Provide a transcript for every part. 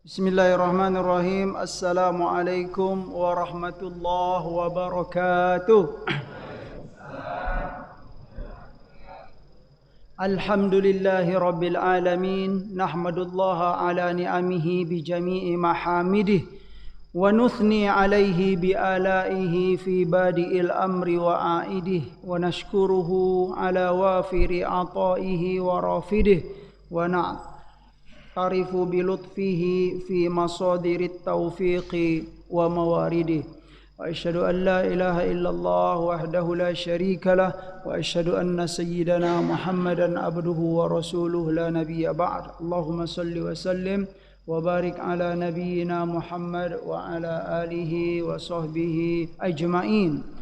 Bismillahirrahmanirrahim. Assalamualaikum warahmatullahi wabarakatuh. Alhamdulillahi rabbil alamin. Nahmadullaha ala ni'amihi bi jami'i mahamidih. Wa nuthni alaihi bi alaihi fi badi'il amri wa a'idih. Wa nashkuruhu ala wafiri ataihi wa rafidih. Wa نعترف بلطفه في مصادر التوفيق وموارده وأشهد أن لا إله إلا الله وحده لا شريك له وأشهد أن سيدنا محمدا عبده ورسوله لا نبي بعد اللهم صل وسلم وبارك على نبينا محمد وعلى آله وصحبه أجمعين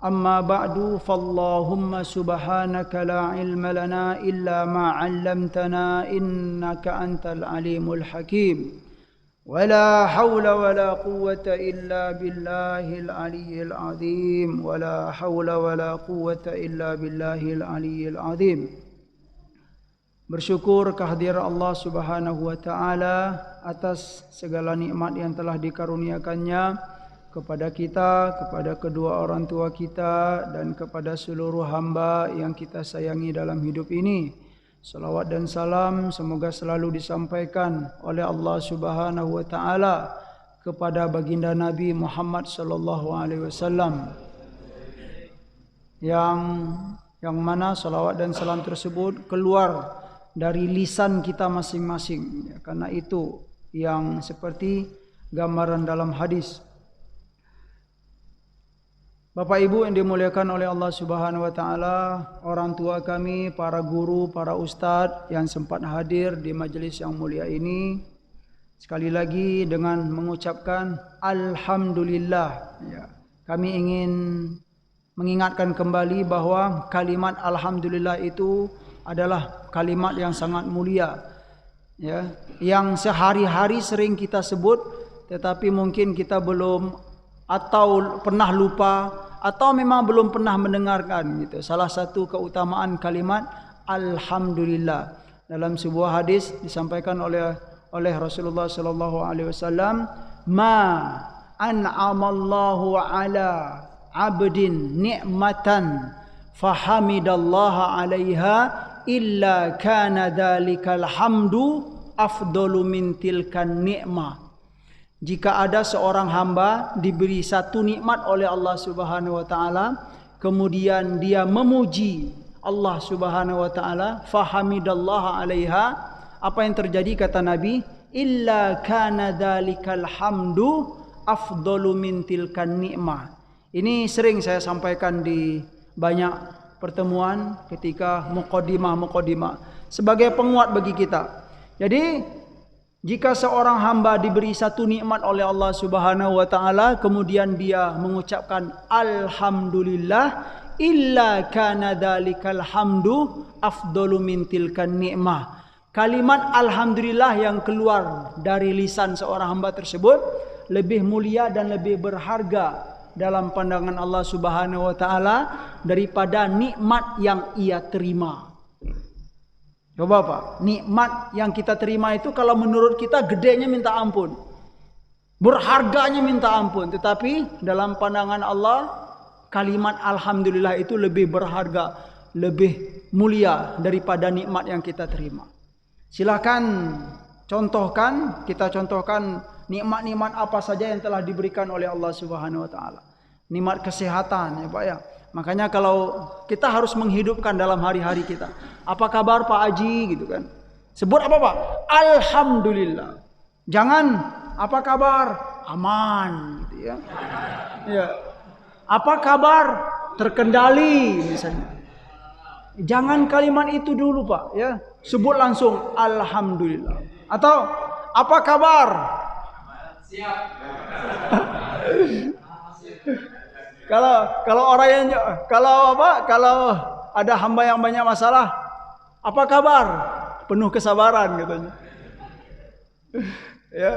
أما بعد فاللهم سبحانك لا علم لنا إلا ما علمتنا إنك أنت العليم الحكيم ولا حول ولا قوة إلا بالله العلي العظيم ولا حول ولا قوة إلا بالله العلي العظيم. Bersyukur kehadiran Allah Subhanahu wa taala atas segala nikmat yang telah dikaruniakannya kepada kita, kepada kedua orang tua kita dan kepada seluruh hamba yang kita sayangi dalam hidup ini. Salawat dan salam semoga selalu disampaikan oleh Allah Subhanahu wa taala kepada baginda Nabi Muhammad sallallahu alaihi wasallam. Yang mana salawat dan salam tersebut keluar dari lisan kita masing-masing. Karena itu yang seperti gambaran dalam hadis. Bapak Ibu yang dimuliakan oleh Allah Subhanahu wa taala, orang tua kami, para guru, para ustadz yang sempat hadir di majelis yang mulia ini, sekali lagi dengan mengucapkan alhamdulillah. Kami ingin mengingatkan kembali bahwa kalimat alhamdulillah itu adalah kalimat yang sangat mulia, yang sehari-hari sering kita sebut, tetapi mungkin kita belum atau pernah lupa atau memang belum pernah mendengarkan gitu. Salah satu keutamaan kalimat alhamdulillah dalam sebuah hadis disampaikan oleh Rasulullah sallallahu alaihi wasallam, ma an'amallahu ala 'abdin ni'matan fahamidallaha 'alaiha illa kana dzalikal hamdu afdalu min tilkan ni'mah. Jika ada seorang hamba diberi satu nikmat oleh Allah Subhanahu wa taala, kemudian dia memuji Allah Subhanahu wa taala, fahamidallaha 'alaiha, apa yang terjadi kata Nabi? Illa kana dzalikal hamdu afdalu min tilkan ni'mah. Ini sering saya sampaikan di banyak pertemuan ketika muqaddimah sebagai penguat bagi kita. Jadi jika seorang hamba diberi satu nikmat oleh Allah Subhanahu wa taala, kemudian dia mengucapkan alhamdulillah, illa kana dzalikal hamdu afdalu min tilkan ni'mah. Kalimat alhamdulillah yang keluar dari lisan seorang hamba tersebut lebih mulia dan lebih berharga dalam pandangan Allah Subhanahu wa taala daripada nikmat yang ia terima. Coba Pak, nikmat yang kita terima itu kalau menurut kita gedenya minta ampun, berharganya minta ampun, tetapi dalam pandangan Allah kalimat alhamdulillah itu lebih berharga, lebih mulia daripada nikmat yang kita terima. Silakan kita contohkan nikmat-nikmat apa saja yang telah diberikan oleh Allah Subhanahu wa taala. Nikmat kesehatan ya Pak ya. Makanya kalau kita harus menghidupkan dalam hari-hari kita, apa kabar Pak Haji gitu kan? Sebut apa Pak? Alhamdulillah. Jangan apa kabar? Aman gitu ya. Ya. Apa kabar? Terkendali misalnya. Jangan kalimat itu dulu Pak ya. Sebut langsung alhamdulillah. Atau apa kabar? Siap. Kalau orang yang kalau ada hamba yang banyak masalah, apa kabar? Penuh kesabaran katanya. Ya.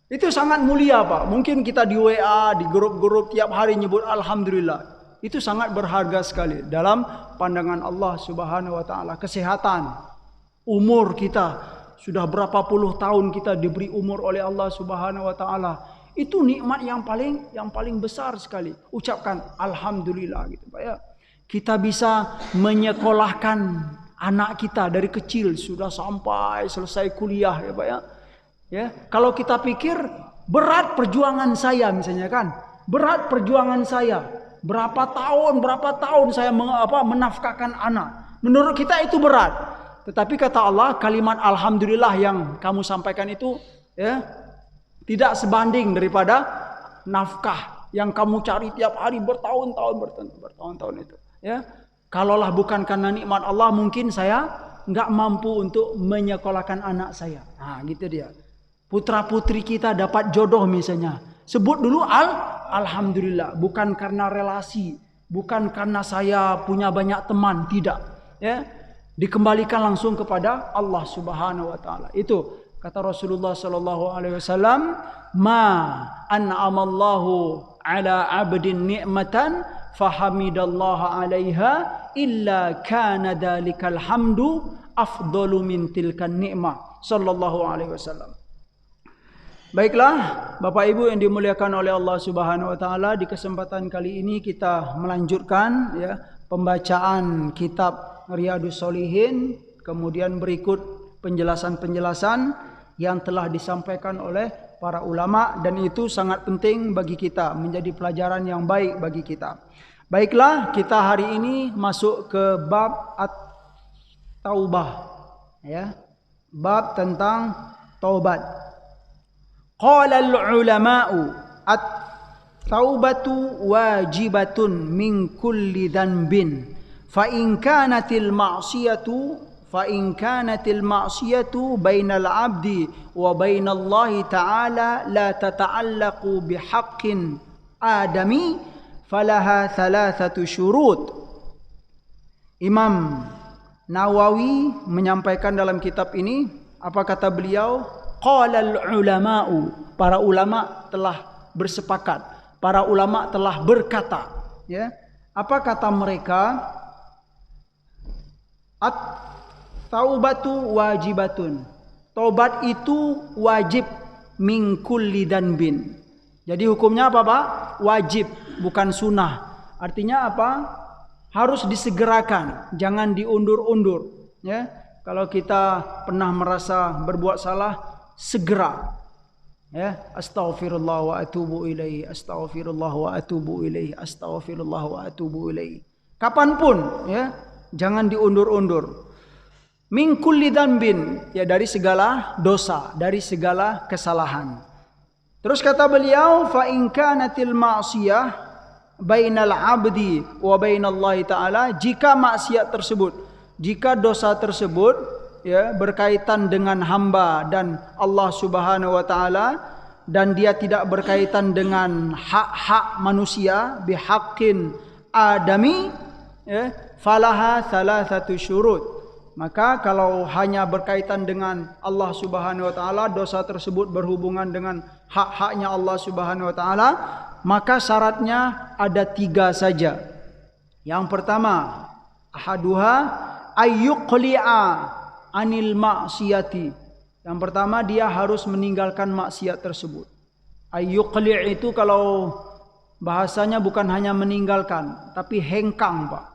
Itu sangat mulia Pak. Mungkin kita di WA, di grup-grup tiap hari nyebut alhamdulillah. Itu sangat berharga sekali dalam pandangan Allah Subhanahu wa taala. Kesehatan, umur kita Sudah berapa puluh tahun kita diberi umur oleh Allah Subhanahu wa taala. Itu nikmat yang paling besar sekali. Ucapkan alhamdulillah gitu Pak ya. Kita bisa menyekolahkan anak kita dari kecil sudah sampai selesai kuliah ya Pak ya. Ya, kalau kita pikir berat perjuangan saya misalnya kan. Berat perjuangan saya. Berapa tahun saya menafkahkan anak. Menurut kita itu berat. Tetapi kata Allah, kalimat alhamdulillah yang kamu sampaikan itu ya tidak sebanding daripada nafkah yang kamu cari tiap hari bertahun-tahun itu. Ya, kalaulah bukan karena nikmat Allah, mungkin saya nggak mampu untuk menyekolahkan anak saya. Nah, gitu dia. Putra putri kita dapat jodoh misalnya, sebut dulu alhamdulillah, bukan karena relasi, bukan karena saya punya banyak teman, tidak. Ya, dikembalikan langsung kepada Allah Subhanahu wa taala. Itu kata Rasulullah sallallahu alaihi wasallam, "Ma an'amallahu ala 'abdin ni'matan fahamidallaha 'alaiha illa kana dalikal hamdu afdalu min tilkan ni'mah." Sallallahu alaihi wasallam. Baiklah, Bapak Ibu yang dimuliakan oleh Allah Subhanahu wa taala, di kesempatan kali ini kita melanjutkan ya pembacaan kitab Riyadhus Shalihin, kemudian berikut penjelasan-penjelasan yang telah disampaikan oleh para ulama, dan itu sangat penting bagi kita, menjadi pelajaran yang baik bagi kita. Baiklah, kita hari ini masuk ke bab at-taubah ya. Bab tentang taubat. Qala al-ulama'u at-taubatu wajibatun min kulli dhanbin. Fa in kanatil ma'siyatu bainal 'abdi wa bainallahi ta'ala la tata'allaqu bihaqqin adami falaha thalathatu syurut. Imam Nawawi menyampaikan dalam kitab ini, apa kata beliau? Qalal ulama'u, para ulama telah bersepakat, para ulama telah berkata, ya. Apa kata mereka? At-taubatu wajibatun. Taubat itu wajib min kulli dhanbin. Jadi hukumnya apa, Pak? Wajib, bukan sunnah. Artinya apa? Harus disegerakan, jangan diundur-undur, ya. Kalau kita pernah merasa berbuat salah, segera. Ya, astaghfirullah wa atubu ilaihi, astaghfirullah wa atubu ilaihi, astaghfirullah wa atubu ilaihi. Kapanpun, ya. Jangan diundur-undur. Min kulli dhanbin, ya dari segala dosa, dari segala kesalahan. Terus kata beliau, fa in kanatil ma'siyah bainal 'abdi wa bainallahi ta'ala, jika maksiat tersebut, jika dosa tersebut ya berkaitan dengan hamba dan Allah Subhanahu wa taala, dan dia tidak berkaitan dengan hak-hak manusia, bihaqqin adami, ya, falaha thalathatu syurut. Maka kalau hanya berkaitan dengan Allah Subhanahu wa taala, dosa tersebut berhubungan dengan hak-haknya Allah Subhanahu wa taala, maka syaratnya ada 3 saja. Yang pertama, ahaduha ayyuqli'a anil ma'siyati. Yang pertama, dia harus meninggalkan maksiat tersebut. Ayyuqli' itu kalau bahasanya bukan hanya meninggalkan, tapi hengkang, Pak.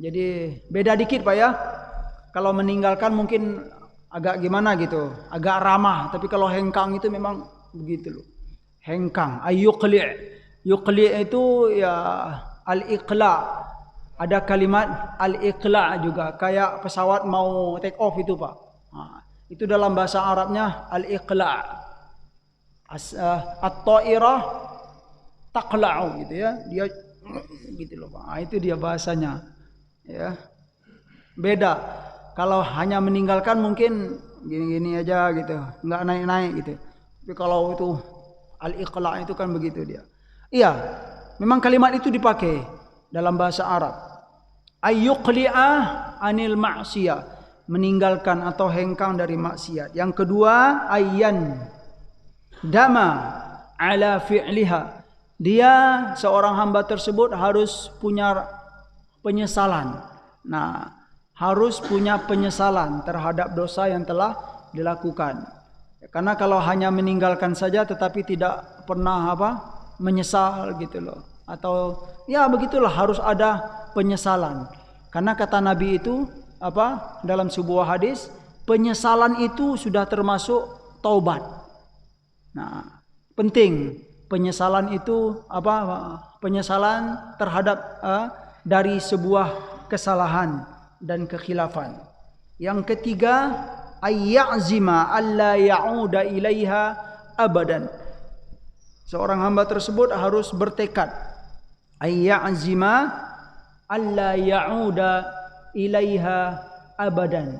Jadi beda dikit, Pak ya. Kalau meninggalkan mungkin agak gimana gitu, agak ramah, tapi kalau hengkang itu memang begitu loh. Hengkang, ayyuqli'. Yuqli' itu ya al-iqla'. Ada kalimat al-iqla' juga, kayak pesawat mau take off itu, Pak. Itu dalam bahasa Arabnya al-iqla'. At-ta'irah taqla'u gitu ya. Dia gitu loh, Pak. Itu dia bahasanya. Ya. Beda. Kalau hanya meninggalkan mungkin gini-gini aja gitu, enggak naik-naik gitu. Tapi kalau itu al-iqla' itu kan begitu dia. Iya, memang kalimat itu dipakai dalam bahasa Arab. Ayyuqli'ah anil ma'siyah, meninggalkan atau hengkang dari maksiat. Yang kedua, ayyan dama ala fi'liha. Dia seorang hamba tersebut harus punya penyesalan. Nah, harus punya penyesalan terhadap dosa yang telah dilakukan. Karena kalau hanya meninggalkan saja tetapi tidak pernah menyesal gitu loh, atau ya begitulah, harus ada penyesalan. Karena kata Nabi itu dalam sebuah hadis, penyesalan itu sudah termasuk taubat. Nah, penting penyesalan itu penyesalan terhadap dari sebuah kesalahan dan kekhilafan. Yang ketiga, ayyazima alla ya'uda ilaiha abadan. Seorang hamba tersebut harus bertekad, ayyazima alla ya'uda ilaiha abadan.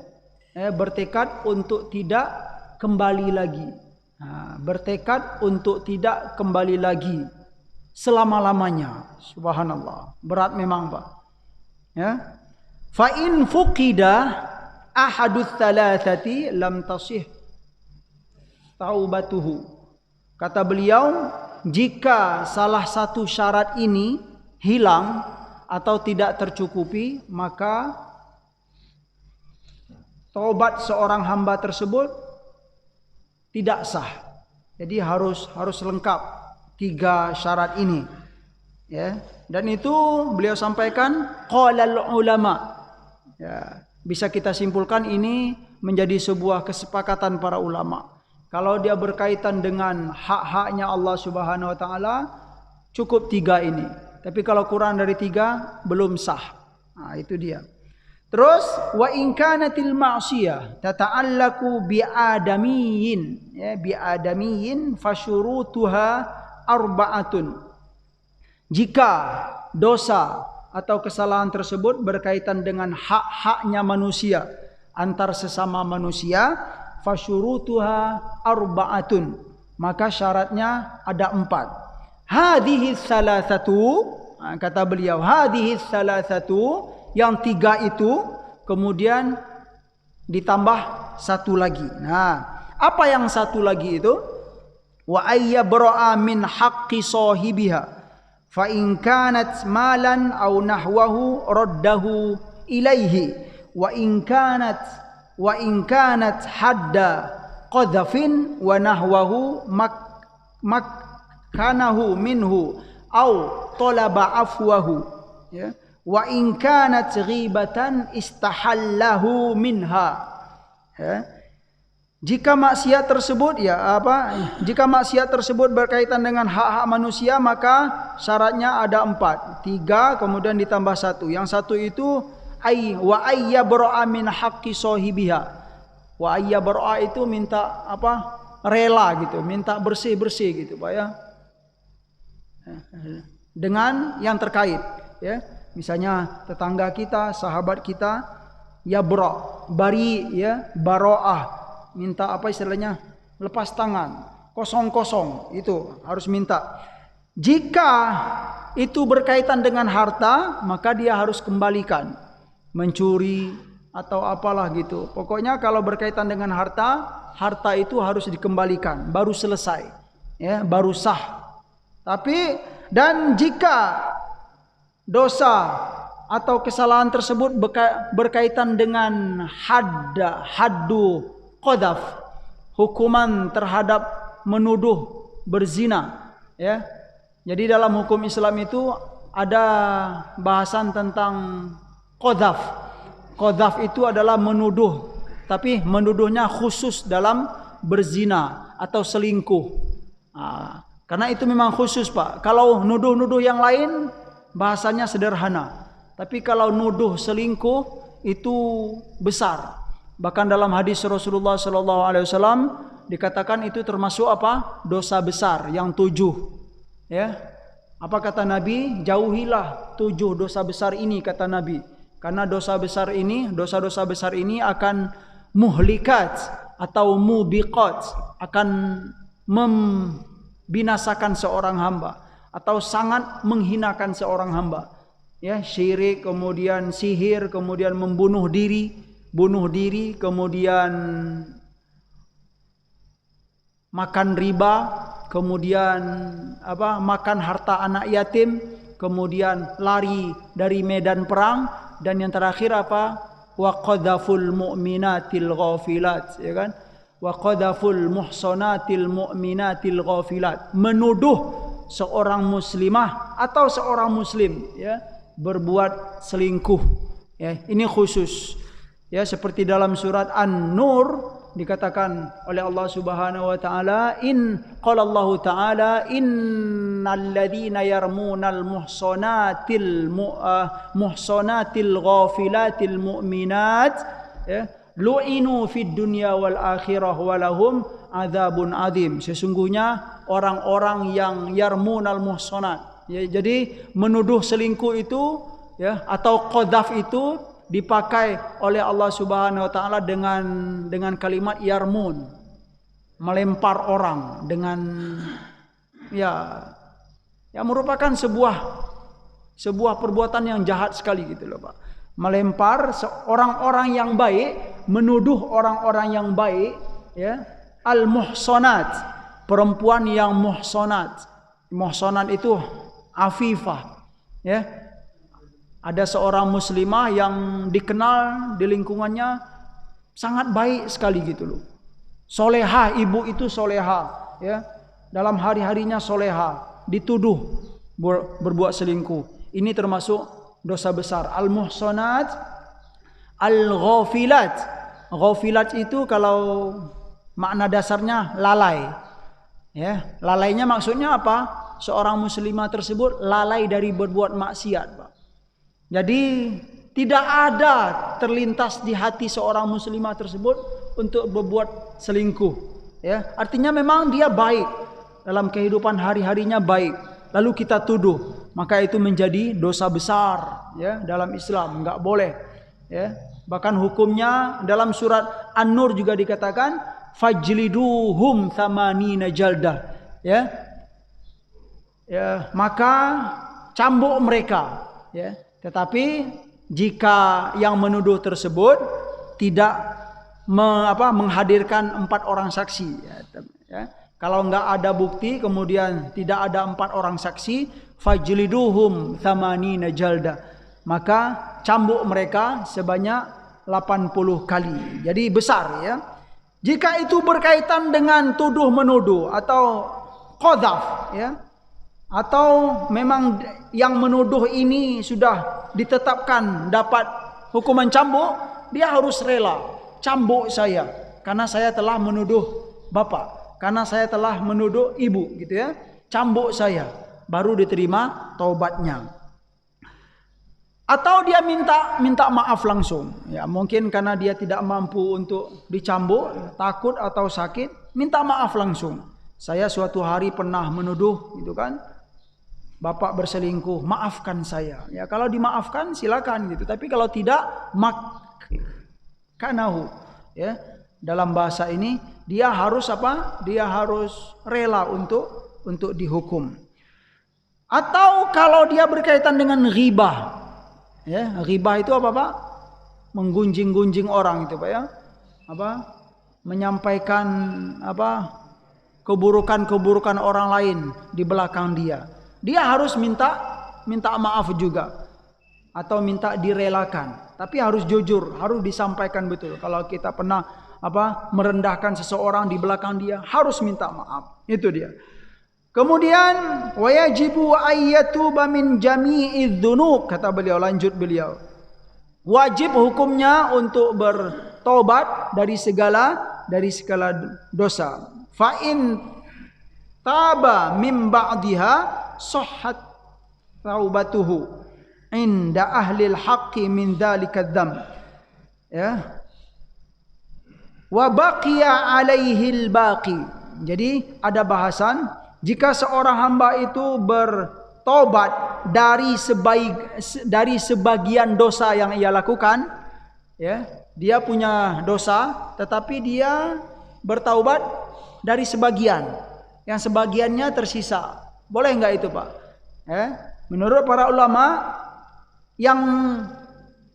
Bertekad untuk tidak kembali lagi. Bertekad untuk tidak kembali lagi selama-lamanya. Subhanallah, berat memang, Pak. Ya. Fa in fuqida ahadus thalathati lam tasih taubatuhu. Kata beliau, jika salah satu syarat ini hilang atau tidak tercukupi, maka taubat seorang hamba tersebut tidak sah. Jadi harus lengkap 3 syarat ini. Ya. Dan itu beliau sampaikan qalal ulama. Ya, bisa kita simpulkan ini menjadi sebuah kesepakatan para ulama. Kalau dia berkaitan dengan hak-haknya Allah Subhanahu wa taala, cukup 3 ini. Tapi kalau kurang dari 3 belum sah. Nah, itu dia. Terus wa in kanatil ma'siyah tata'allaqu bi adamiyyin, ya, bi adamiyyin fasyurutuha arba'atun. Jika dosa atau kesalahan tersebut berkaitan dengan hak-haknya manusia antar sesama manusia, fasyurutuha arba'atun, maka syaratnya ada 4. Hadhihi salasatu, kata beliau, hadhihi salasatu, yang 3 itu kemudian ditambah 1 lagi. Nah, apa yang 1 lagi itu? Wa ayyabra'a min haqqi sahibiha. Fa in kanat malan aw nahwahu raddahu ilaihi wa in kanat hadda qadhafin wa nahwahu makkanahu minhu aw talaba afwahu, ya, wa in kanat ghibatan istahallahu minha. Ya. Jika maksiat tersebut jika maksiat tersebut berkaitan dengan hak-hak manusia, maka syaratnya ada 4. 3 kemudian ditambah 1. Yang 1 itu wa ayyabra'a min haqqi sahibiha. Wa ayyabra'a itu minta rela gitu, minta bersih-bersih gitu, Pak, ya. Dengan yang terkait, ya. Misalnya tetangga kita, sahabat kita, bari, ya, baro'ah, minta istilahnya lepas tangan, kosong, itu harus minta. Jika itu berkaitan dengan harta, maka dia harus kembalikan. Mencuri atau apalah gitu. Pokoknya kalau berkaitan dengan harta itu harus dikembalikan, baru selesai, ya, baru sah. Dan jika dosa atau kesalahan tersebut berkaitan dengan haddu qadhaf, hukuman terhadap menuduh berzina, ya. Jadi dalam hukum Islam itu ada bahasan tentang qadhaf. Qadhaf itu adalah menuduh, tapi menuduhnya khusus dalam berzina atau selingkuh. Karena itu memang khusus, Pak. Kalau nuduh-nuduh yang lain bahasanya sederhana, tapi kalau nuduh selingkuh itu besar. Bahkan dalam hadis Rasulullah SAW dikatakan itu termasuk dosa besar yang 7. Ya, apa kata Nabi? Jauhilah 7 dosa besar ini, kata Nabi. Karena dosa-dosa besar ini akan muhlikat atau mubiqat, akan membinasakan seorang hamba atau sangat menghinakan seorang hamba. Ya, syirik, kemudian sihir, kemudian bunuh diri, kemudian makan riba, kemudian makan harta anak yatim, kemudian lari dari medan perang, dan yang terakhir wa qadhaful mu'minatil ghafilat, ya kan? Wa qadhaful muhsanatil mu'minatil ghafilat, menuduh seorang muslimah atau seorang muslim ya berbuat selingkuh ya, ini khusus ya, seperti dalam surat An-Nur dikatakan oleh Allah Subhanahu wa taala, qala Allah taala innal ladzina yarmunal muhsanatil ghafilatil mu'minat ya lu'inu fid dunya wal akhirah walahum adzabun adzim. Sesungguhnya orang-orang yang yarmunal muhsanat ya, jadi menuduh selingkuh itu ya atau qadzaf itu dipakai oleh Allah Subhanahu wa taala dengan kalimat yarmun, melempar orang dengan ya merupakan sebuah perbuatan yang jahat sekali gitu loh Pak. Melempar orang-orang yang baik, menuduh orang-orang yang baik ya, al-muhsanat, perempuan yang muhsanat. Muhsanat itu afifah ya. Ada seorang muslimah yang dikenal di lingkungannya sangat baik sekali gitu loh. Solehah, ibu itu solehah ya. Dalam hari-harinya solehah, dituduh berbuat selingkuh. Ini termasuk dosa besar. Al-muhsanat, al-ghafilat. Ghafilat itu kalau makna dasarnya lalai. Ya, lalainya maksudnya apa? Seorang muslimah tersebut lalai dari berbuat maksiat, Pak. Jadi tidak ada terlintas di hati seorang muslimah tersebut untuk berbuat selingkuh. Ya, artinya memang dia baik dalam kehidupan hari-harinya baik. Lalu kita tuduh, maka itu menjadi dosa besar. Ya, dalam Islam enggak boleh. Ya, bahkan hukumnya dalam surat An-Nur juga dikatakan fajliduhum thamanina jaldah. Ya, maka cambuk mereka. Ya. Tetapi jika yang menuduh tersebut tidak menghadirkan 4 orang saksi, ya. Kalau enggak ada bukti, kemudian tidak ada 4 orang saksi, fajliduhum thamanina jalda, maka cambuk mereka sebanyak 80 kali. Jadi besar ya. Jika itu berkaitan dengan tuduh menuduh atau qadzaf ya, atau memang yang menuduh ini sudah ditetapkan dapat hukuman cambuk, dia harus rela. Cambuk saya karena saya telah menuduh bapak, karena saya telah menuduh ibu gitu ya. Cambuk saya, baru diterima taubatnya. Atau dia minta maaf langsung. Ya, mungkin karena dia tidak mampu untuk dicambuk, takut atau sakit, minta maaf langsung. Saya suatu hari pernah menuduh gitu kan, bapak berselingkuh, maafkan saya. Ya, kalau dimaafkan silakan gitu. Tapi kalau tidak, makanahu. Ya, dalam bahasa ini dia harus apa? Dia harus rela untuk dihukum. Atau kalau dia berkaitan dengan ghibah. Ya, ghibah itu apa, Pak? Menggunjing-gunjing orang itu, Pak ya. Menyampaikan keburukan-keburukan orang lain di belakang dia. Dia harus minta maaf juga atau minta direlakan, tapi harus jujur, harus disampaikan betul. Kalau kita pernah merendahkan seseorang di belakang dia, harus minta maaf. Itu dia. Kemudian wajibu ayyatuba min jami'idz dzunub, kata beliau, lanjut beliau. Wajib hukumnya untuk bertobat dari segala dosa. Fa in taba min ba'diha sahhat taubatuhu inda ahlil haqqi min dzalikad dzam. Ya. Wa baqiya alaihil baqi. Jadi ada bahasan, jika seorang hamba itu bertobat dari sebagian dosa yang ia lakukan, ya, dia punya dosa tetapi dia bertaubat dari sebagian, yang sebagiannya tersisa. Boleh enggak itu, Pak? Menurut para ulama, yang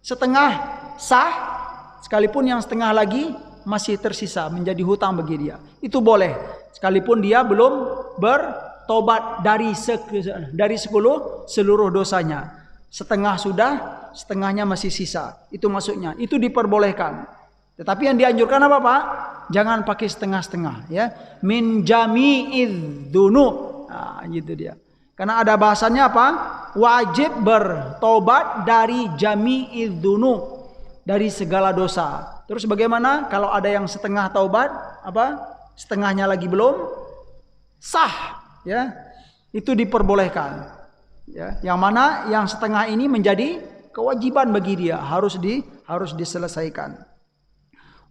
setengah sah, sekalipun yang setengah lagi masih tersisa menjadi hutang bagi dia. Itu boleh, sekalipun dia belum bertobat dari seluruh dosanya. Setengah sudah, setengahnya masih sisa. Itu maksudnya. Itu diperbolehkan. Tetapi yang dianjurkan apa Pak? Jangan pakai setengah-setengah ya. Min jami'idz dzunub. Nah, gitu dia. Karena ada bahasanya apa? Wajib bertobat dari jami'idz dzunub, dari segala dosa. Terus bagaimana kalau ada yang setengah taubat, apa? Setengahnya lagi belum sah, ya. Itu diperbolehkan. Ya, yang mana yang setengah ini menjadi kewajiban bagi dia, harus diselesaikan.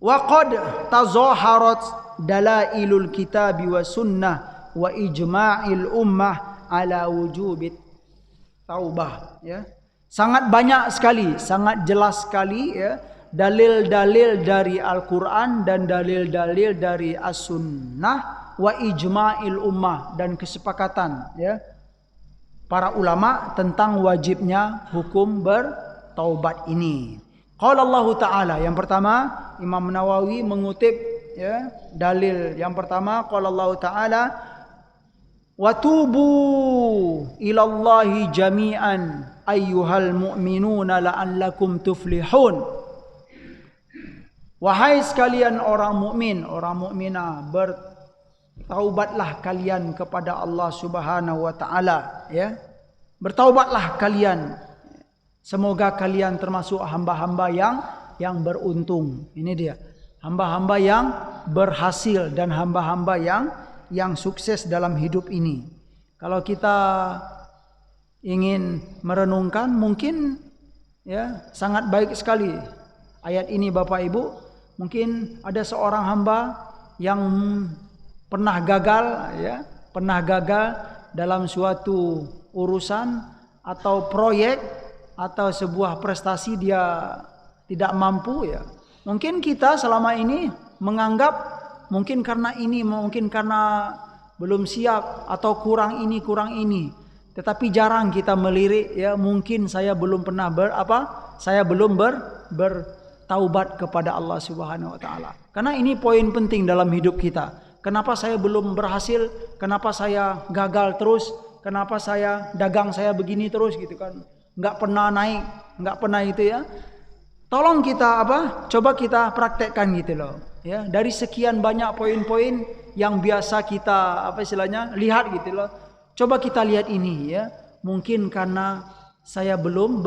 Wa qad tazaharat dalailul kitab wa sunnah wa ijma'il ummah ala wujubit taubah, ya. Sangat banyak sekali, sangat jelas sekali ya, dalil-dalil dari Al-Qur'an dan dalil-dalil dari As-Sunnah wa ijma'il ummah, dan kesepakatan ya para ulama tentang wajibnya hukum bertaubat ini. Qala Allah Ta'ala, yang pertama Imam Nawawi mengutip ya dalil yang pertama, qala Allah Ta'ala wa tubu ilallahi jami'an ayyuhal mu'minuna la'allakum tuflihun. Wahai sekalian orang mukmin, orang mukminah, bertaubatlah kalian kepada Allah Subhanahu wa taala ya. Bertaubatlah kalian. Semoga kalian termasuk hamba-hamba yang beruntung. Ini dia. Hamba-hamba yang berhasil dan hamba-hamba yang sukses dalam hidup ini. Kalau kita ingin merenungkan, mungkin ya sangat baik sekali ayat ini Bapak Ibu. Mungkin ada seorang hamba yang pernah gagal ya, pernah gagal dalam suatu urusan atau proyek atau sebuah prestasi, dia tidak mampu ya. Mungkin kita selama ini menganggap mungkin karena ini, mungkin karena belum siap atau kurang ini, kurang ini. Tetapi jarang kita melirik ya, mungkin saya belum pernah saya belum bertaubat kepada Allah Subhanahu wa taala. Karena ini poin penting dalam hidup kita. Kenapa saya belum berhasil? Kenapa saya gagal terus? Kenapa dagang saya begini terus gitu kan? Enggak pernah naik, enggak pernah itu ya. Tolong kita coba kita praktekkan gitu loh. Ya, dari sekian banyak poin-poin yang biasa kita lihat gitu loh. Coba kita lihat ini ya. Mungkin karena saya belum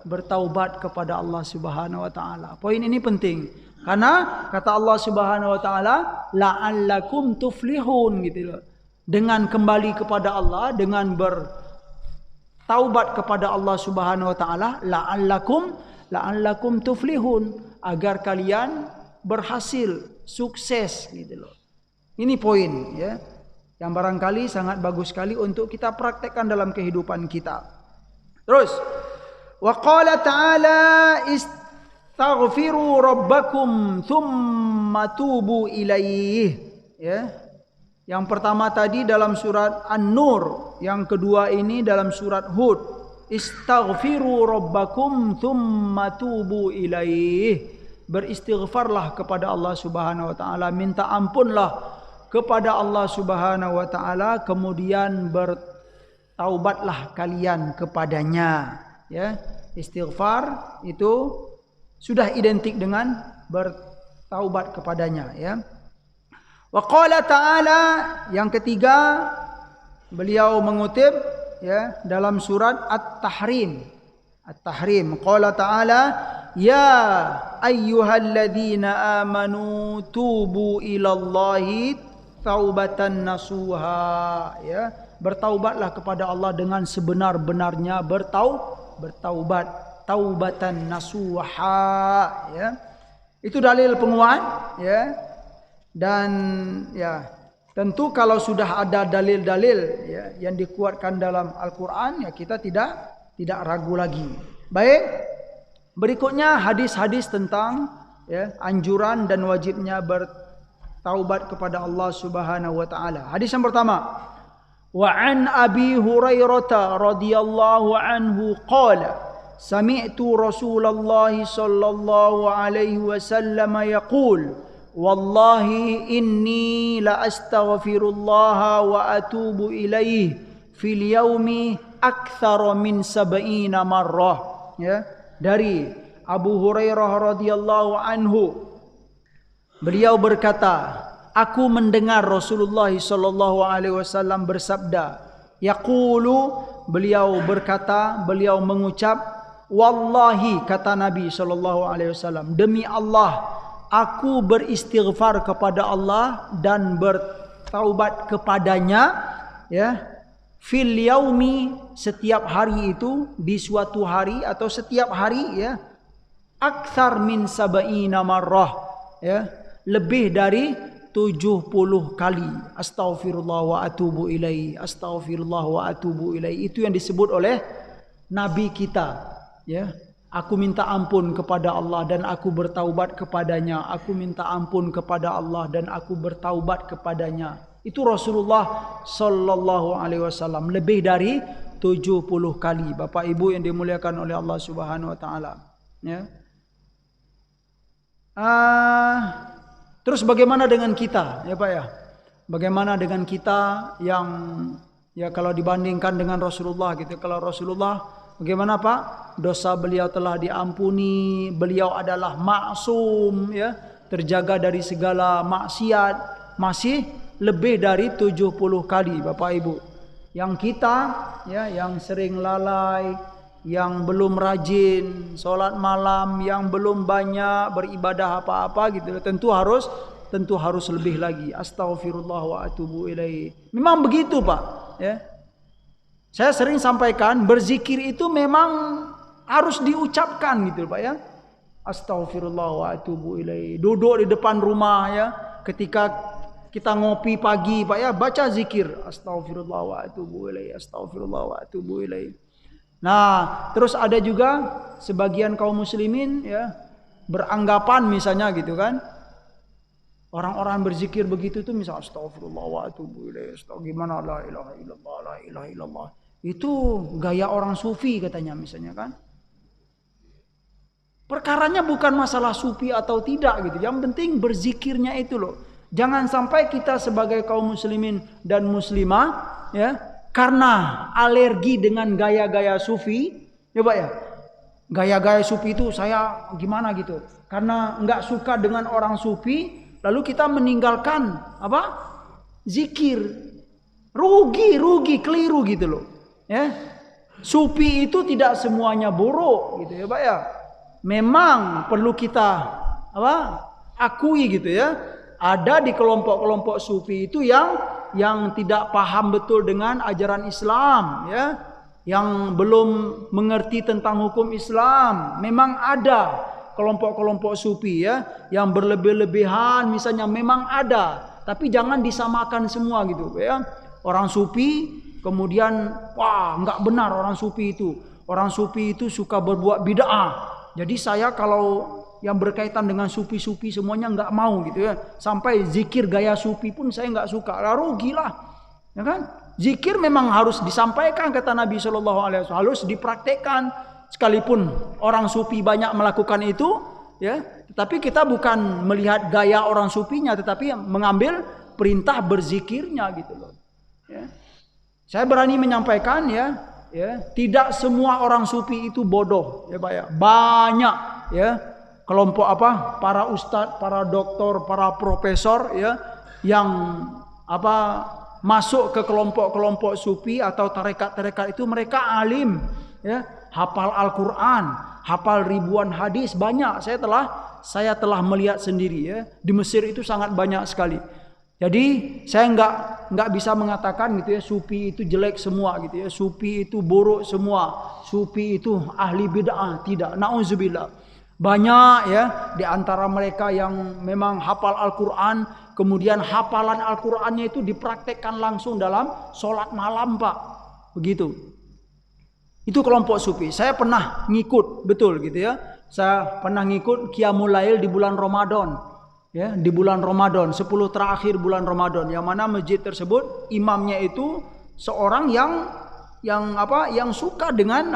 bertaubat kepada Allah Subhanahu wa taala. Poin ini penting. Karena kata Allah Subhanahu wa taala, la'allakum tuflihun gitu loh. Dengan kembali kepada Allah, dengan bertaubat kepada Allah Subhanahu wa taala, la'allakum tuflihun, agar kalian berhasil, sukses gitu loh. Ini poin ya, yang barangkali sangat bagus sekali untuk kita praktekkan dalam kehidupan kita. Terus wa qala ta'ala istaghfiru rabbakum thumma tubu ilaih ya. Yang pertama tadi dalam surat An-Nur, yang kedua ini dalam surat Hud. Istaghfiru rabbakum thumma tubu ilaih. Beristighfarlah kepada Allah Subhanahu wa taala, minta ampunlah kepada Allah Subhanahu wa taala, kemudian bertaubatlah kalian kepadanya ya. Istighfar itu sudah identik dengan bertaubat kepadanya ya. Wa qala ta'ala, yang ketiga beliau mengutip ya dalam surat At-Tahrim. At-Tahrim, qala ta'ala ya ayyuhalladzina amanu tubu ilallahi taubatan nasuha ya. Bertaubatlah kepada Allah dengan sebenar-benarnya bertaubat, taubatan nasuha ya. Itu dalil penguat ya. Dan ya tentu kalau sudah ada dalil-dalil ya yang dikuatkan dalam Al-Qur'an ya, kita tidak ragu lagi. Baik, berikutnya hadis-hadis tentang ya anjuran dan wajibnya bertaubat kepada Allah Subhanahu wa taala. Hadis yang pertama, wa an Abi Hurairah radhiyallahu anhu qala sami'tu Rasulullah sallallahu alaihi wasallam yaqul wallahi inni la astaghfirullah wa atubu ilaih fil yaumi aktsara min sab'ina marrah, ya. Dari Abu Hurairah radhiyallahu anhu, beliau berkata, aku mendengar Rasulullah sallallahu alaihi wasallam bersabda, yaqulu, beliau berkata, beliau mengucap, wallahi, kata Nabi sallallahu alaihi wasallam, demi Allah, aku beristighfar kepada Allah dan bertaubat kepadanya, ya, fil yaumi, setiap hari itu, di suatu hari atau setiap hari, ya, aktsar min sab'ina marrah, ya, lebih dari 70 kali. Astaghfirullah wa atubu ilaihi, astaghfirullah wa atubu ilaihi. Itu yang disebut oleh Nabi kita, ya. Aku minta ampun kepada Allah dan aku bertaubat kepadanya. Aku minta ampun kepada Allah dan aku bertaubat kepadanya. Itu Rasulullah sallallahu alaihi wasallam, lebih dari 70 kali. Bapak Ibu yang dimuliakan oleh Allah Subhanahu wa taala, ya. Terus bagaimana dengan kita, ya Pak ya? Bagaimana dengan kita yang, ya, kalau dibandingkan dengan Rasulullah gitu. Kalau Rasulullah bagaimana Pak? Dosa beliau telah diampuni, beliau adalah maksum, ya, terjaga dari segala maksiat, masih lebih dari 70 kali Bapak Ibu. Yang kita, ya, yang sering lalai, yang belum rajin sholat malam, yang belum banyak beribadah apa-apa gitu, tentu harus lebih lagi. Astaghfirullah wa atubu ilaihi. Memang begitu Pak, ya. Saya sering sampaikan, berzikir itu memang harus diucapkan gitu Pak, ya. Astaghfirullah wa atubu ilaihi. Duduk di depan rumah, ya, ketika kita ngopi pagi Pak, ya, baca zikir astaghfirullah wa atubu ilaihi, astaghfirullah wa atubu ilaihi. Nah, terus ada juga sebagian kaum muslimin, ya, beranggapan misalnya gitu kan, orang-orang berzikir begitu tuh misal astaghfirullah wa atubu ilaihi, gimana la ilaha illallah, la ilaha illallah. Itu gaya orang sufi katanya misalnya kan. Perkaranya bukan masalah sufi atau tidak gitu. Yang penting berzikirnya itu loh. Jangan sampai kita sebagai kaum muslimin dan muslimah, ya, karena alergi dengan gaya-gaya sufi, ya Pak ya. Gaya-gaya sufi itu saya gimana gitu. Karena nggak suka dengan orang sufi, lalu kita meninggalkan apa? Zikir. Rugi, keliru gitu loh. Ya. Sufi itu tidak semuanya buruk gitu ya Pak ya. Memang perlu kita apa? Akui gitu ya. Ada di kelompok-kelompok sufi itu yang tidak paham betul dengan ajaran Islam, ya, yang belum mengerti tentang hukum Islam. Memang ada kelompok-kelompok sufi, ya, yang berlebih-lebihan misalnya, memang ada, tapi jangan disamakan semua gitu, ya. Orang sufi kemudian wah nggak benar orang sufi itu. Orang sufi itu suka berbuat bid'ah. Jadi saya kalau yang berkaitan dengan sufi-sufi semuanya nggak mau gitu ya. Sampai zikir gaya sufi pun saya nggak suka. Rugi lah, ya kan? Zikir memang harus disampaikan kata Nabi Shallallahu Alaihi Wasallam, harus dipraktekkan. Sekalipun orang sufi banyak melakukan itu, ya. Tetapi kita bukan melihat gaya orang sufinya, tetapi mengambil perintah berzikirnya gitu loh. Ya. Saya berani menyampaikan ya, tidak semua orang sufi itu bodoh, ya Pak ya. Banyak ya. Kelompok apa? Para ustadz, para doktor, para profesor ya yang apa masuk ke kelompok-kelompok sufi atau tarekat-tarekat itu, mereka alim ya, hafal Al-Qur'an, hafal ribuan hadis, banyak. Saya telah melihat sendiri ya. Di Mesir itu sangat banyak sekali. Jadi saya enggak bisa mengatakan gitu ya sufi itu jelek semua gitu ya. Sufi itu buruk semua. Sufi itu ahli bid'ah, tidak. Nauzubillah. Banyak ya di antara mereka yang memang hafal Al-Qur'an, kemudian hafalan Al-Qur'annya itu dipraktekkan langsung dalam sholat malam, Pak. Begitu. Itu kelompok sufi. Saya pernah ngikut, betul gitu ya. Saya pernah ngikut Qiyamul Lail di bulan Ramadan. Ya, di bulan Ramadan, 10 terakhir bulan Ramadan, yang mana masjid tersebut imamnya itu seorang yang suka dengan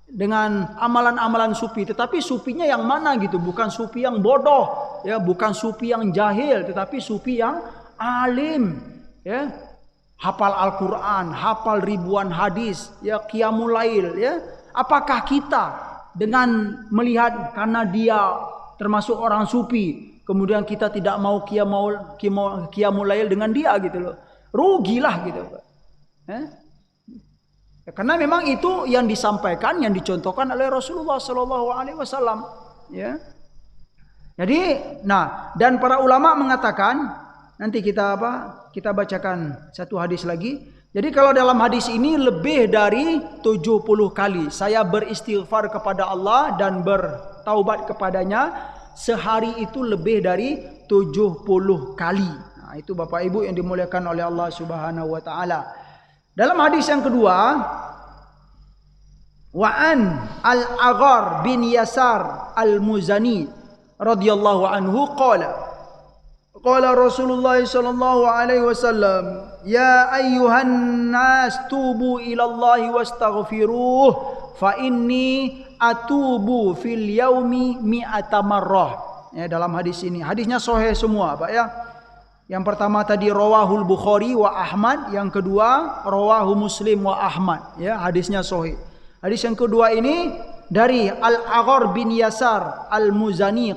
dengan amalan-amalan sufi, tetapi sufinya yang mana gitu, bukan sufi yang bodoh ya, bukan sufi yang jahil, tetapi sufi yang alim ya. hafal Al-Quran, hafal ribuan hadis, ya qiyamul lail, ya. Apakah kita dengan melihat karena dia termasuk orang sufi, kemudian kita tidak mau qiyamul lail dengan dia gitu loh. Rugilah gitu. Ya, karena memang itu yang disampaikan, yang dicontohkan oleh Rasulullah Sallallahu Alaihi Wasallam. Ya. Jadi, dan para ulama mengatakan, nanti kita bacakan satu hadis lagi. Jadi kalau dalam hadis ini lebih dari 70 kali saya beristighfar kepada Allah dan bertaubat kepadanya, sehari itu lebih dari 70 kali. Nah, itu Bapak Ibu yang dimuliakan oleh Allah Subhanahu wa taala. Dalam hadis yang kedua, wa'an al-Aghar bin Yasar al-Muzani radhiyallahu anhu qala Rasulullah sallallahu alaihi wasallam, ya ayyuhan nas tubu ila Allah wastaghfiruh fa inni atubu fil yaumi mi'ata marrah. Ya, dalam hadis ini, hadisnya sahih semua, Pak ya. Yang pertama tadi rawahul Bukhari wa Ahmad, yang kedua rawahu Muslim wa Ahmad, ya, hadisnya sahih. Hadis yang kedua ini dari Al-Aghar bin Yasar Al-Muzani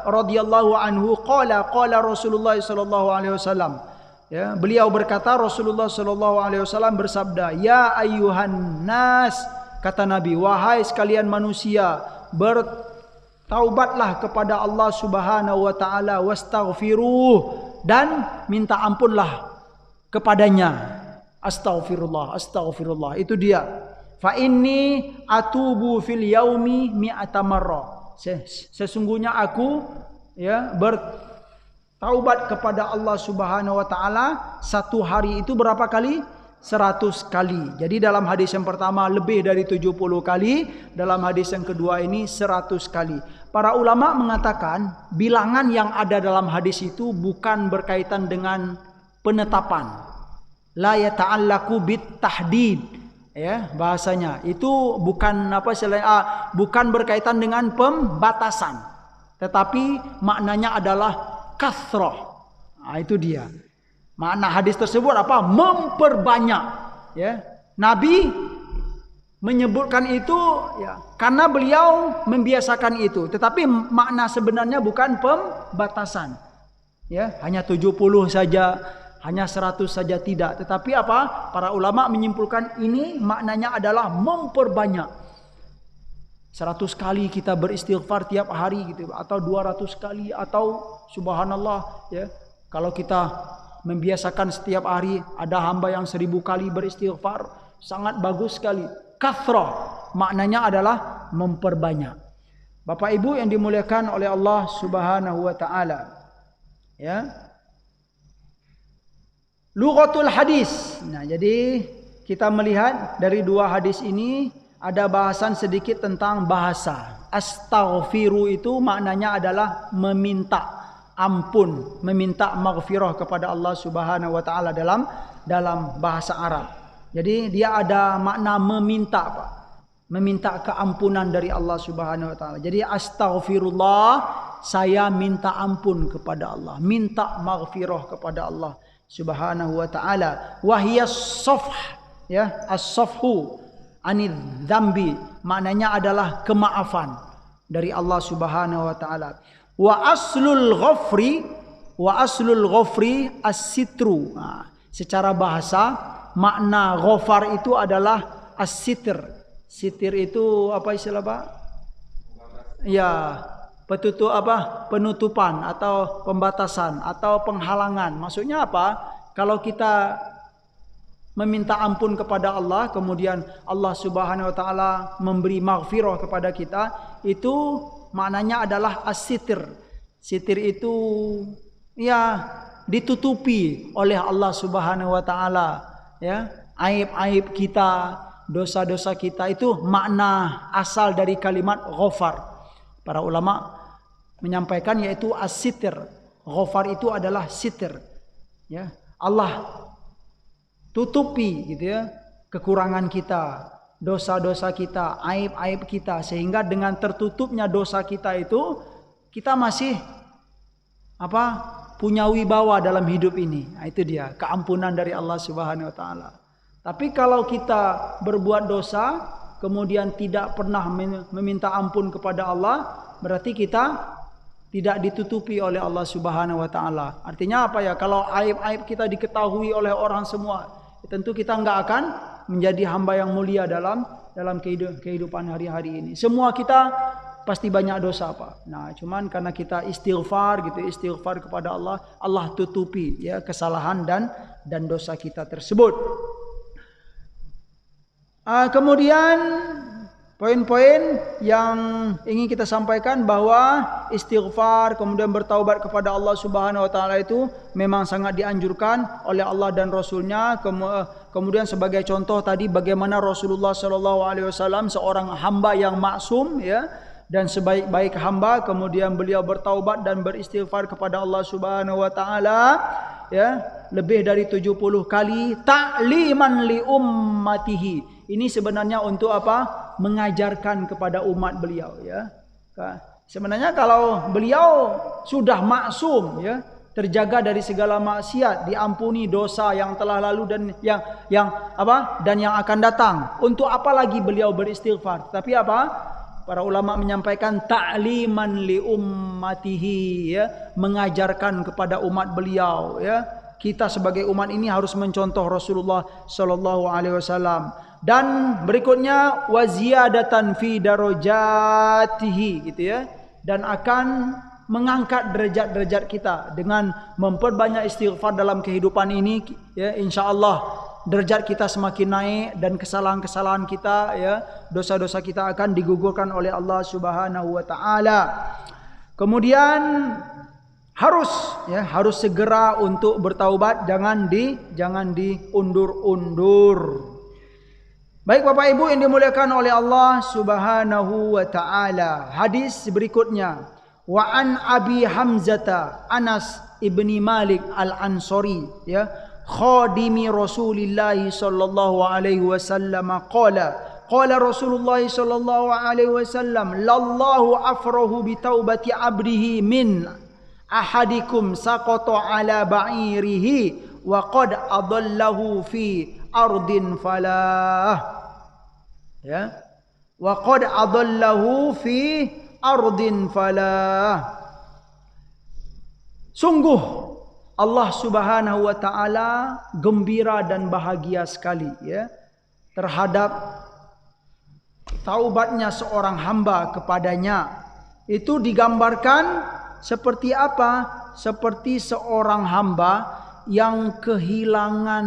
radhiyallahu anhu qala Rasulullah sallallahu alaihi wasallam. Ya, beliau berkata, Rasulullah sallallahu alaihi wasallam bersabda, ya ayyuhan nas, kata Nabi, wahai sekalian manusia, bertaubatlah kepada Allah Subhanahu wa taala, wastaghfiruh, dan minta ampunlah kepadanya. Astaghfirullah, itu dia. Fa inni atubu fil yaumi mi'ata marrah. Sesungguhnya aku, ya, bertaubat kepada Allah Subhanahu wa taala satu hari itu berapa kali? 100 kali. Jadi dalam hadis yang pertama lebih dari 70 kali, dalam hadis yang kedua ini 100 kali. Para ulama mengatakan bilangan yang ada dalam hadis itu bukan berkaitan dengan penetapan. La yata'allaqu bit tahdid. Ya, bahasanya itu bukan bukan berkaitan dengan pembatasan, tetapi maknanya adalah kathrah. Nah, itu dia. Makna hadis tersebut apa? Memperbanyak. Ya, Nabi menyebutkan itu ya karena beliau membiasakan itu, tetapi makna sebenarnya bukan pembatasan. Ya, hanya 70 saja, hanya 100 saja tidak, tetapi apa? Para ulama menyimpulkan ini maknanya adalah memperbanyak. 100 kali kita beristighfar tiap hari gitu, atau 200 kali, atau subhanallah, ya. Kalau kita membiasakan setiap hari, ada hamba yang 1000 kali beristighfar, sangat bagus sekali. Kathrah maknanya adalah memperbanyak. Bapak Ibu yang dimuliakan oleh Allah Subhanahu wa taala. Ya. Lughatul hadis. Nah, jadi kita melihat dari dua hadis ini ada bahasan sedikit tentang bahasa. Astaghfiru itu maknanya adalah meminta ampun, meminta maghfirah kepada Allah Subhanahu wa taala dalam bahasa Arab. Jadi dia ada makna meminta, Pak. Meminta keampunan dari Allah Subhanahu wa taala. Jadi astaghfirullah, saya minta ampun kepada Allah, minta maghfirah kepada Allah Subhanahu wa taala. Wa hiya safh, ya, as-safhu anidz dzambi, maknanya adalah kemaafan dari Allah Subhanahu wa taala. Wa aslul ghafri as-sitru. Nah, secara bahasa makna ghafar itu adalah as-sitr. Sitir itu apa istilah, Pak? Ya, penutupan atau pembatasan atau penghalangan. Maksudnya apa? Kalau kita meminta ampun kepada Allah, kemudian Allah Subhanahu wa taala memberi maghfirah kepada kita, itu maknanya adalah as-sitir. Sitir itu ya ditutupi oleh Allah Subhanahu wa taala, ya. Aib-aib kita, dosa-dosa kita, itu makna asal dari kalimat ghafar. Para ulama menyampaikan yaitu as-sitir. Ghafar itu adalah sitir. Ya, Allah tutupi gitu ya kekurangan kita, dosa-dosa kita, aib-aib kita, sehingga dengan tertutupnya dosa kita itu kita masih punya wibawa dalam hidup ini. Nah, itu dia keampunan dari Allah Subhanahu wa taala. Tapi kalau kita berbuat dosa kemudian tidak pernah meminta ampun kepada Allah, berarti kita tidak ditutupi oleh Allah Subhanahu wa taala. Artinya apa ya? Kalau aib-aib kita diketahui oleh orang semua, tentu kita enggak akan menjadi hamba yang mulia dalam kehidupan hari-hari ini. Semua kita pasti banyak dosa, Pak. Nah, cuman karena kita istighfar kepada Allah, Allah tutupi ya kesalahan dan dosa kita tersebut. Kemudian poin-poin yang ingin kita sampaikan bahwa istighfar kemudian bertaubat kepada Allah Subhanahu wa taala itu memang sangat dianjurkan oleh Allah dan Rasulnya. Kemudian sebagai contoh tadi bagaimana Rasulullah sallallahu alaihi wasallam seorang hamba yang maksum ya, dan sebaik-baik hamba kemudian beliau bertaubat dan beristighfar kepada Allah Subhanahu wa taala ya lebih dari 70 kali ta'liman li ummatihi. Ini sebenarnya untuk apa? Mengajarkan kepada umat beliau ya. Sebenarnya kalau beliau sudah maksum ya, terjaga dari segala maksiat, diampuni dosa yang telah lalu dan yang akan datang. Untuk apa lagi beliau beristighfar? Tapi apa? Para ulama menyampaikan ta'liman li ummatihi ya, mengajarkan kepada umat beliau ya. Kita sebagai umat ini harus mencontoh Rasulullah sallallahu alaihi wasallam. Dan berikutnya waziyadatan fi darajatihi gitu ya, dan akan mengangkat derajat-derajat kita dengan memperbanyak istighfar dalam kehidupan ini ya, insyaallah derajat kita semakin naik dan kesalahan-kesalahan kita ya, dosa-dosa kita akan digugurkan oleh Allah Subhanahu wa taala. Kemudian harus segera untuk bertaubat, jangan diundur-undur. Baik Bapak Ibu yang dimuliakan oleh Allah Subhanahu wa taala. Hadis berikutnya, wa an Abi Hamzata Anas ibni Malik Al-Ansari ya, khadimi Rasulillah sallallahu alaihi wasallam qala Rasulullah sallallahu alaihi wasallam lallahu afrahu bi taubati abdihi min ahadikum saqata ala ba'irihi wa qad adallahu fi ardin falah ya, wa qad adallahu fi ardin falah. Sungguh Allah Subhanahu wa taala gembira dan bahagia sekali ya terhadap taubatnya seorang hamba kepadanya. Itu digambarkan seperti apa? Seperti seorang hamba yang kehilangan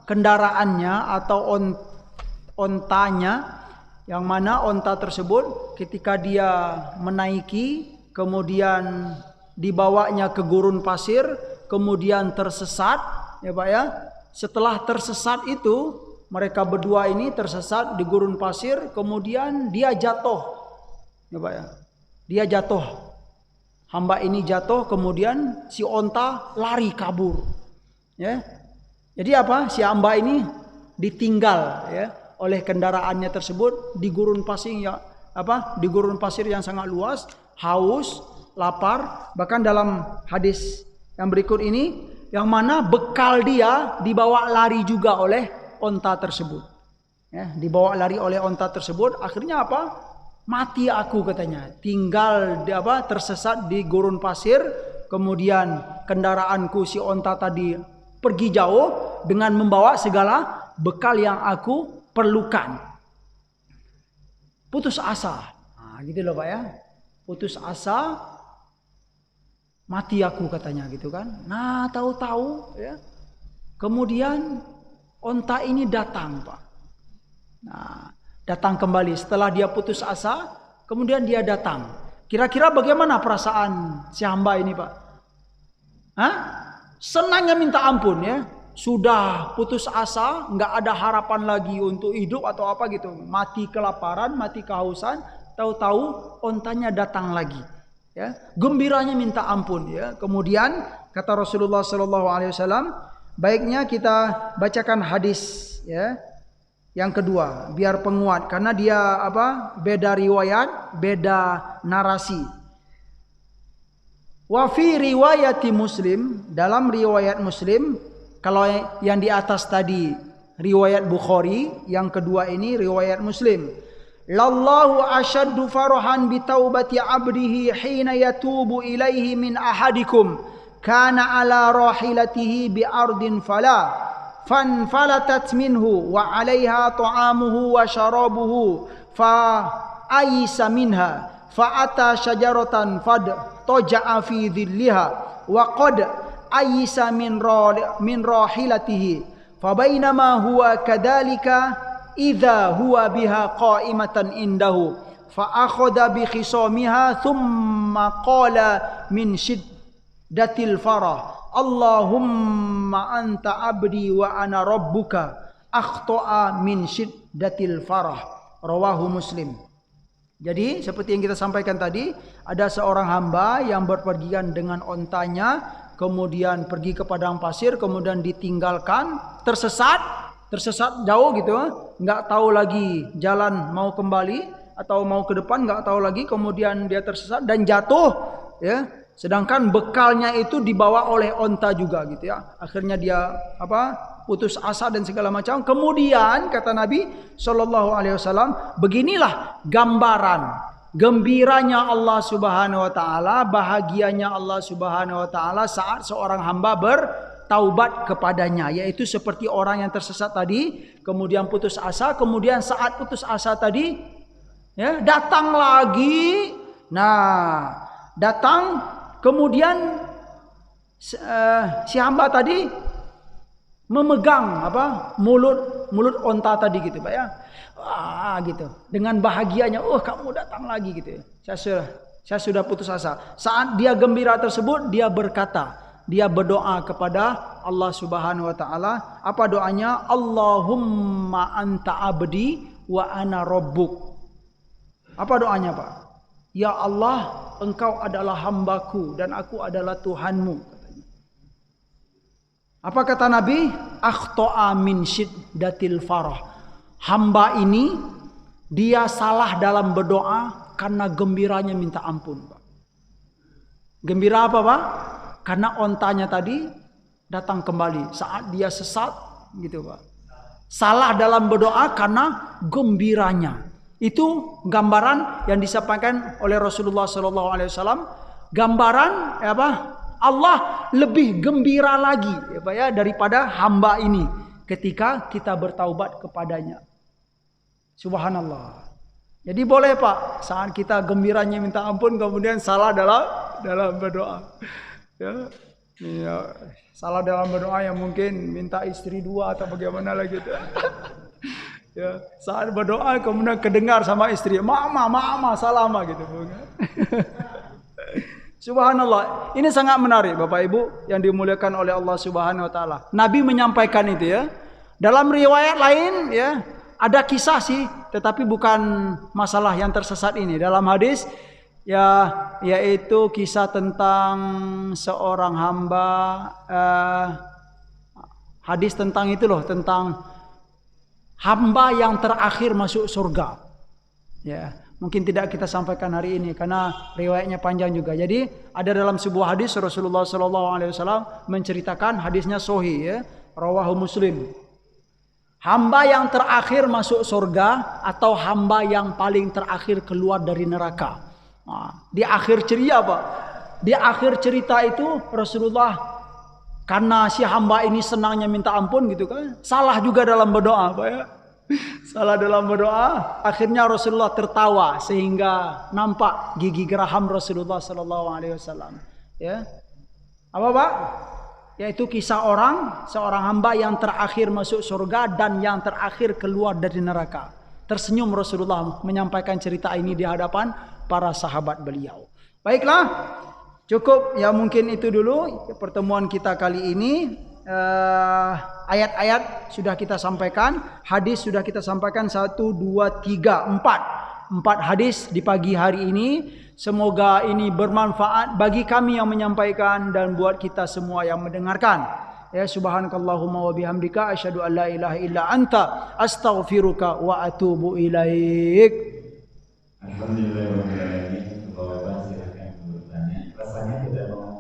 kendaraannya atau ontanya, yang mana onta tersebut ketika dia menaiki kemudian dibawanya ke gurun pasir kemudian tersesat ya Pak ya. Setelah tersesat itu mereka berdua ini tersesat di gurun pasir, kemudian dia jatuh ya Pak ya. Dia jatuh, hamba ini jatuh, kemudian si onta lari kabur ya. Jadi apa? Si hamba ini ditinggal ya oleh kendaraannya tersebut di gurun pasir di gurun pasir yang sangat luas, haus, lapar. Bahkan dalam hadis yang berikut ini, yang mana bekal dia dibawa lari juga oleh onta tersebut. Ya, dibawa lari oleh onta tersebut. Akhirnya apa? Mati aku katanya. Tinggal tersesat di gurun pasir. Kemudian kendaraanku si onta tadi pergi jauh dengan membawa segala bekal yang aku perlukan. Putus asa. Nah, gitu loh Pak ya. Putus asa, mati aku katanya gitu kan. Nah, tahu-tahu ya. Kemudian onta ini datang, Pak. Nah, datang kembali setelah dia putus asa, kemudian dia datang. Kira-kira bagaimana perasaan si hamba ini, Pak? Hah? Senangnya minta ampun ya. Sudah putus asa, nggak ada harapan lagi untuk hidup atau apa gitu. Mati kelaparan, mati kehausan, tahu-tahu ontanya datang lagi. Ya, gembiranya minta ampun ya. Kemudian kata Rasulullah SAW, baiknya kita bacakan hadis ya yang kedua biar penguat, karena dia beda riwayat, beda narasi. Wa fi riwayati Muslim, dalam riwayat Muslim, kalau yang di atas tadi riwayat Bukhari, yang kedua ini riwayat Muslim. Lallahu ashaddu farahan bi taubati 'abdihi hina yatubu ilaihi min ahadikum kana ala rahilatihi bi ardin fala fanfalatat minhu wa 'alaiha ta'amuhu wa sharabuhu fa aysa minha fa ata syajaratan fad toja'a fi dhilliha wa qad aysa min rahilatihi fa bainama huwa kadhalika idza huwa biha qa'imatan indahu fa akhadha bi khisamiha thumma qala min shiddatil farah Allahumma anta abdi wa ana rabbuka akhta'a min shiddatil farah. Rawahu Muslim. Jadi seperti yang kita sampaikan tadi, ada seorang hamba yang berpergian dengan ontanya, kemudian pergi ke padang pasir, kemudian ditinggalkan, tersesat jauh gitu, nggak tahu lagi jalan mau kembali atau mau ke depan, nggak tahu lagi, kemudian dia tersesat dan jatuh, ya. Sedangkan bekalnya itu dibawa oleh onta juga gitu ya. Akhirnya dia putus asa dan segala macam. Kemudian kata Nabi SAW, beginilah gambaran gembiranya Allah Subhanahu Wa Taala, bahagianya Allah Subhanahu Wa Taala saat seorang hamba bertaubat kepadanya, yaitu seperti orang yang tersesat tadi, kemudian putus asa, kemudian saat putus asa tadi, ya, datang lagi, datang. Kemudian si hamba tadi memegang mulut onta tadi gitu Pak ya. Gitu. Dengan bahagianya, kamu datang lagi gitu. Saya sudah putus asa. Saat dia gembira tersebut, dia berkata, dia berdoa kepada Allah Subhanahu wa taala. Apa doanya? Allahumma anta abdi wa ana rabbuk. Apa doanya, Pak? Ya Allah, Engkau adalah hambaku dan aku adalah Tuhanmu. Apa kata Nabi? Akhta'a min syiddatil farah. Hamba ini dia salah dalam berdoa karena gembiranya minta ampun, Pak. Gembira apa, Pak? Karena ontanya tadi datang kembali saat dia sesat gitu, Pak. Salah dalam berdoa karena gembiranya. Itu gambaran yang disampaikan oleh Rasulullah SAW. Gambaran Allah lebih gembira lagi daripada hamba ini ketika kita bertaubat kepadanya. Subhanallah. Jadi boleh Pak, saat kita gembiranya minta ampun kemudian salah dalam berdoa. Ya, salah dalam berdoa yang mungkin minta istri 2 atau bagaimana lagi gitu. Ya, saat berdoa kemudian kedengar sama istri, mama salama gitu. Subhanallah. Ini sangat menarik Bapak Ibu yang dimuliakan oleh Allah Subhanahu wa taala. Nabi menyampaikan itu ya. Dalam riwayat lain ya, ada kisah sih, tetapi bukan masalah yang tersesat ini. Dalam hadis ya, yaitu kisah tentang seorang hamba, hadis tentang itu loh, tentang hamba yang terakhir masuk surga. Ya, mungkin tidak kita sampaikan hari ini karena riwayatnya panjang juga. Jadi ada dalam sebuah hadis Rasulullah SAW menceritakan, hadisnya sahih ya, rawahu Muslim. Hamba yang terakhir masuk surga atau hamba yang paling terakhir keluar dari neraka. Di akhir cerita Pak. Di akhir cerita itu Rasulullah, karena si hamba ini senangnya minta ampun gitu kan, salah juga dalam berdoa Pak ya. Salah dalam berdoa, akhirnya Rasulullah tertawa sehingga nampak gigi geraham Rasulullah SAW. Ya, apa Pak? Yaitu kisah seorang hamba yang terakhir masuk surga dan yang terakhir keluar dari neraka. Tersenyum Rasulullah menyampaikan cerita ini di hadapan para sahabat beliau. Baiklah. Cukup ya, mungkin itu dulu pertemuan kita kali ini. Ayat-ayat sudah kita sampaikan, hadis sudah kita sampaikan 1, 2, 3, 4 hadis di pagi hari ini. Semoga ini bermanfaat bagi kami yang menyampaikan dan buat kita semua yang mendengarkan. Ya, subhanakallahumma wa bihamdika asyhadu an la ilaha illa anta astaghfiruka wa atubu ilaik. Alhamdulillah. Silakan bertanya. Rasanya tidak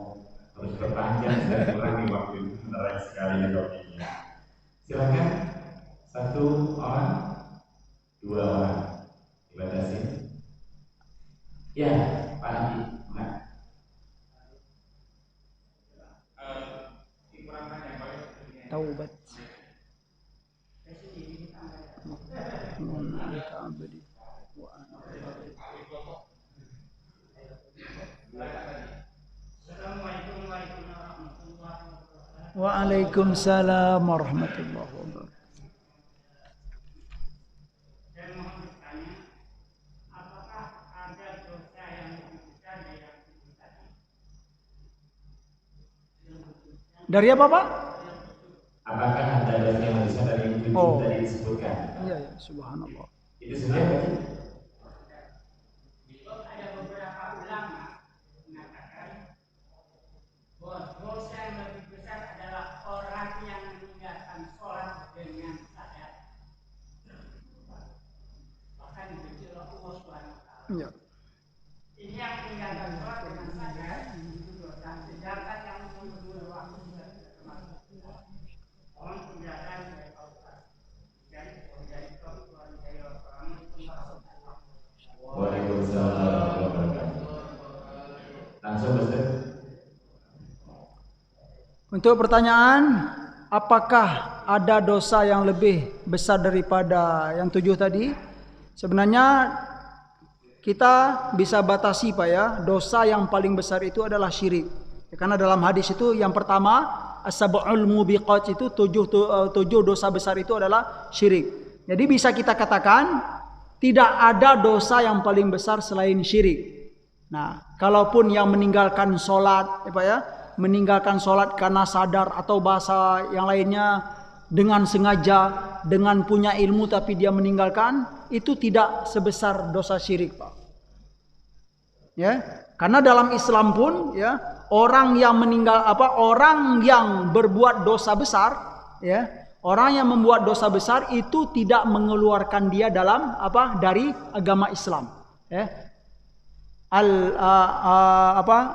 taubat. Anta abdi wa ana Waalaikumsalam warahmatullahi wabarakatuh. Dari apa, Pak? Apakah ada dosa yang besar dari yang tadi disebutkan? Iya, ya, subhanallah. Itu sebenarnya ada beberapa ulama mengatakan bahwa dosa yang lebih besar adalah orang yang meninggalkan sholat dengan sadar. Bahkan dibenci oleh Allah Subhanahu wa taala. Iya. Ini yang meninggalkan sholat dengan sadar itu dosa. Sedangkan yang membunuh waktu juga termasuk orang tinggalkan dari Allah. Dari Tuhan dari orang itu. Waalaikumsalam warahmatullahi wabarakatuh. Langsung Ustaz. Untuk pertanyaan, apakah ada dosa yang lebih besar daripada yang 7 tadi? Sebenarnya kita bisa batasi, Pak, ya. Dosa yang paling besar itu adalah syirik. Karena dalam hadis itu yang pertama, as-sab'ul mubiqat itu 7 dosa besar itu adalah syirik. Jadi bisa kita katakan tidak ada dosa yang paling besar selain syirik. Nah, kalaupun yang meninggalkan sholat, ya Pak, ya, meninggalkan sholat karena sadar atau bahasa yang lainnya dengan sengaja, dengan punya ilmu tapi dia meninggalkan, itu tidak sebesar dosa syirik, Pak. Ya, karena dalam Islam pun, ya, orang yang orang yang berbuat dosa besar, ya, orang yang membuat dosa besar itu tidak mengeluarkan dia dari agama Islam, ya.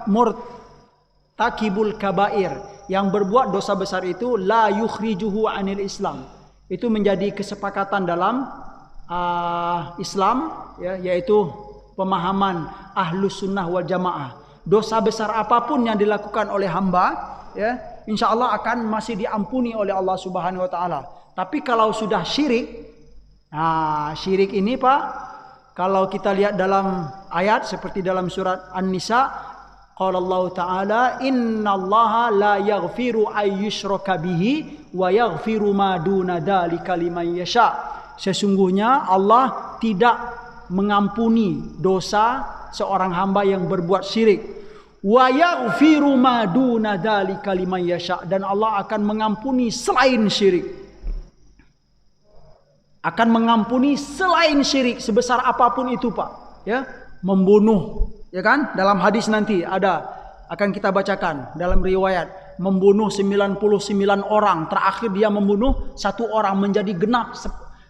Murtakibul kabair, yang berbuat dosa besar itu la yukhrijuhu anil Islam. Itu menjadi kesepakatan dalam Islam, ya, yaitu pemahaman Ahlus Sunnah wal Jamaah. Dosa besar apapun yang dilakukan oleh hamba, ya, insya Allah akan masih diampuni oleh Allah Subhanahu wa taala. Tapi kalau sudah syirik, syirik ini, Pak, kalau kita lihat dalam ayat seperti dalam surat An-Nisa, qala Allah Ta'ala, innallaha la yaghfiru ayyushraka bihi wa yaghfiru ma duna dzalika liman yasha. Sesungguhnya Allah tidak mengampuni dosa seorang hamba yang berbuat syirik. Wa yaghfiru ma duna dzalika liman yasha, dan Allah akan mengampuni selain syirik. Akan mengampuni selain syirik sebesar apapun itu, Pak, ya. Membunuh, ya kan? Dalam hadis nanti akan kita bacakan dalam riwayat, membunuh 99 orang, terakhir dia membunuh 1 orang, menjadi genap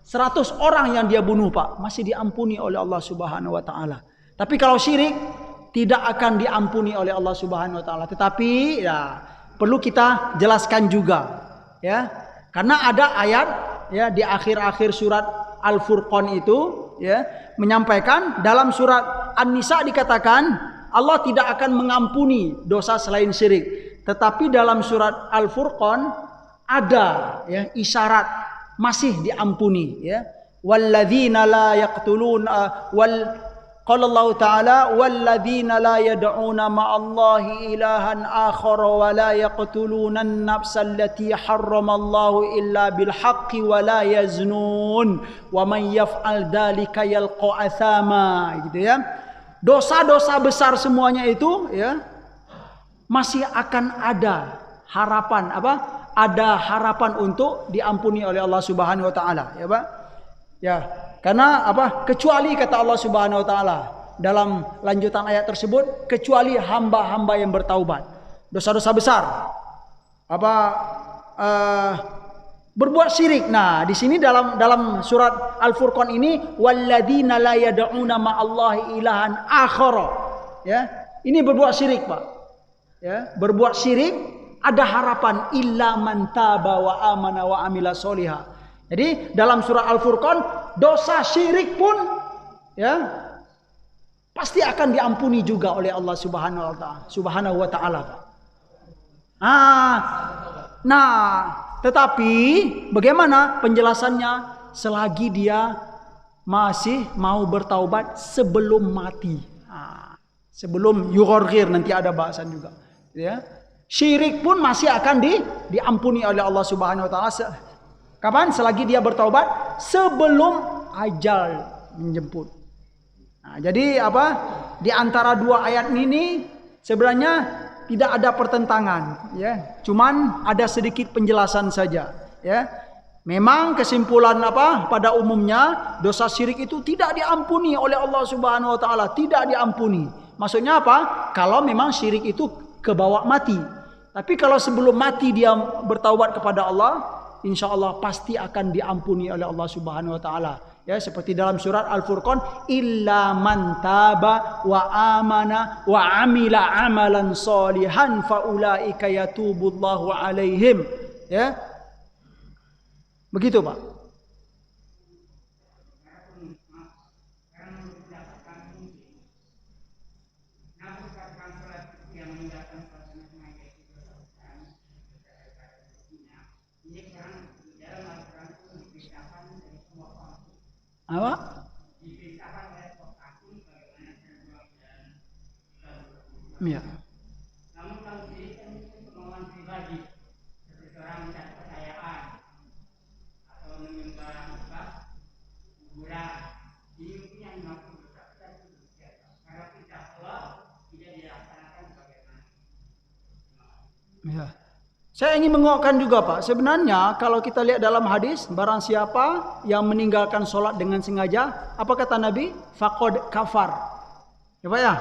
100 orang yang dia bunuh, Pak, masih diampuni oleh Allah Subhanahu wa taala. Tapi kalau syirik tidak akan diampuni oleh Allah Subhanahu wa taala. Tetapi ya perlu kita jelaskan juga, ya. Karena ada ayat, ya, di akhir-akhir surat Al-Furqan itu, ya, menyampaikan dalam surat An-Nisa dikatakan Allah tidak akan mengampuni dosa selain syirik. Tetapi dalam surat Al-Furqan ada, ya, isyarat masih diampuni, ya. Walladzina la yaqtulun qala Allah Ta'ala walladzina la yad'una ma'allahi ilahan akhar wa la yaqtuluna an-nafsa allati harramallahu illa bil haqqi wa la yaznun wa man yaf'al dzalika yalqa athama, gitu, ya. Dosa-dosa besar semuanya itu, ya, masih akan ada harapan ada harapan untuk diampuni oleh Allah Subhanahu wa taala, ya, Pak. Ya, karena kecuali kata Allah Subhanahu wa taala dalam lanjutan ayat tersebut, kecuali hamba-hamba yang bertaubat. Dosa-dosa besar berbuat syirik. Nah, di sini dalam surat Al-Furqan ini walladzina la yad'una ma'allahi ilahan akhar, ya. Ini berbuat syirik, Pak. Ya, berbuat syirik ada harapan illa man taba wa amana wa amila sholihah. Jadi dalam surah Al-Furqan dosa syirik pun, ya, pasti akan diampuni juga oleh Allah Subhanahu wa taala, Nah, Tetapi bagaimana penjelasannya? Selagi dia masih mau bertaubat sebelum mati. Sebelum yugharghir, nanti ada bahasan juga. Ya. Syirik pun masih akan diampuni oleh Allah Subhanahu wa taala. Kapan? Selagi dia bertaubat sebelum ajal menjemput. Nah, jadi apa? Di antara dua ayat ini sebenarnya tidak ada pertentangan, ya. Cuman ada sedikit penjelasan saja, ya. Memang kesimpulan apa? Pada umumnya dosa syirik itu tidak diampuni oleh Allah Subhanahu wa taala, tidak diampuni. Maksudnya apa? Kalau memang syirik itu kebawa mati. Tapi kalau sebelum mati dia bertaubat kepada Allah, insya Allah pasti akan diampuni oleh Allah Subhanahu wa taala. Ya, seperti dalam surat Al-Furqan, illa man taba wa amana wa amila amalan salihan faulaika yatubullahu alaihim. Ya. Begitu, Pak. Apa? Ya. Namun kalau diri kan kemauan pribadi, seseorang mencari kekayaan atau menyembah kuburan, ini mungkin yang mampu berkata itu biasa. Karena kita Allah tidak dilaksanakan bagaimana. Ya. Saya ingin menguatkan juga, Pak. Sebenarnya kalau kita lihat dalam hadis, barang siapa yang meninggalkan sholat dengan sengaja, apa kata Nabi? Faqad kafar. Ya, Pak ya.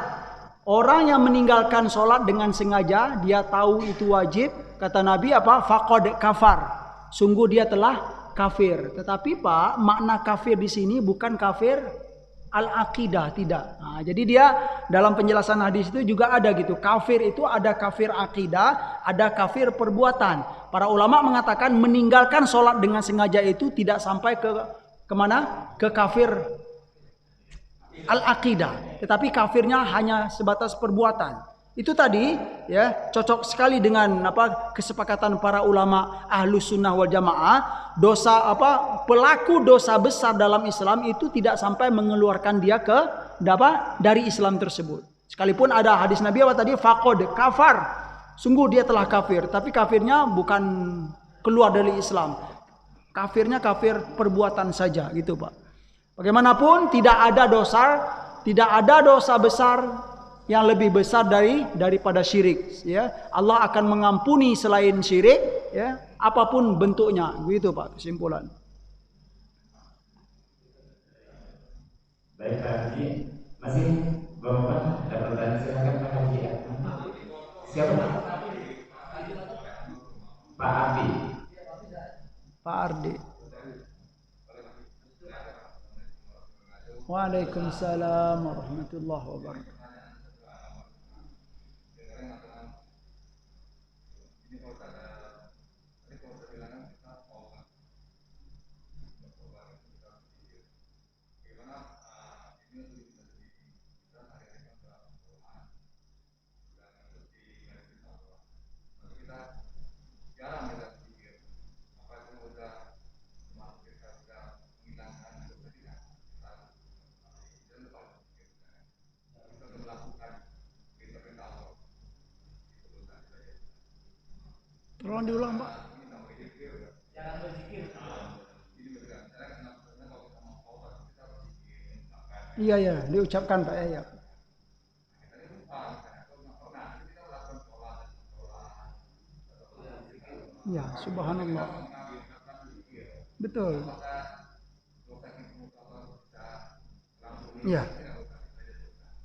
Orang yang meninggalkan sholat dengan sengaja, dia tahu itu wajib. Kata Nabi apa? Faqad kafar. Sungguh dia telah kafir. Tetapi Pak, makna kafir di sini bukan kafir al-aqidah, tidak. Nah, jadi dia dalam penjelasan hadis itu juga ada gitu. Kafir itu ada kafir aqidah, ada kafir perbuatan. Para ulama mengatakan meninggalkan sholat dengan sengaja itu tidak sampai ke kemana? Ke kafir al-aqidah. Tetapi kafirnya hanya sebatas perbuatan. Itu tadi ya cocok sekali dengan apa kesepakatan para ulama Ahlus Sunnah wal Jamaah. Dosa apa pelaku dosa besar dalam Islam itu tidak sampai mengeluarkan dia ke dari Islam tersebut. Sekalipun ada hadis Nabi apa tadi faqad kafar. Sungguh dia telah kafir, tapi kafirnya bukan keluar dari Islam. Kafirnya kafir perbuatan saja gitu, Pak. Bagaimanapun tidak ada dosa besar yang lebih besar daripada syirik, ya. Allah akan mengampuni selain syirik, ya, apapun bentuknya. Begitu, Pak, kesimpulan. Baik, Pak Haji. Masih Bapak ada pertanyaan, silakan Pak Haji. Siapa? Pak Ardi. Pak Ardi. Waalaikumsalam warahmatullahi wabarakatuh. Tolong diulang, Pak. Iya ya, diucapkan Pak ya. Ya, subhanallah. Betul. Ya.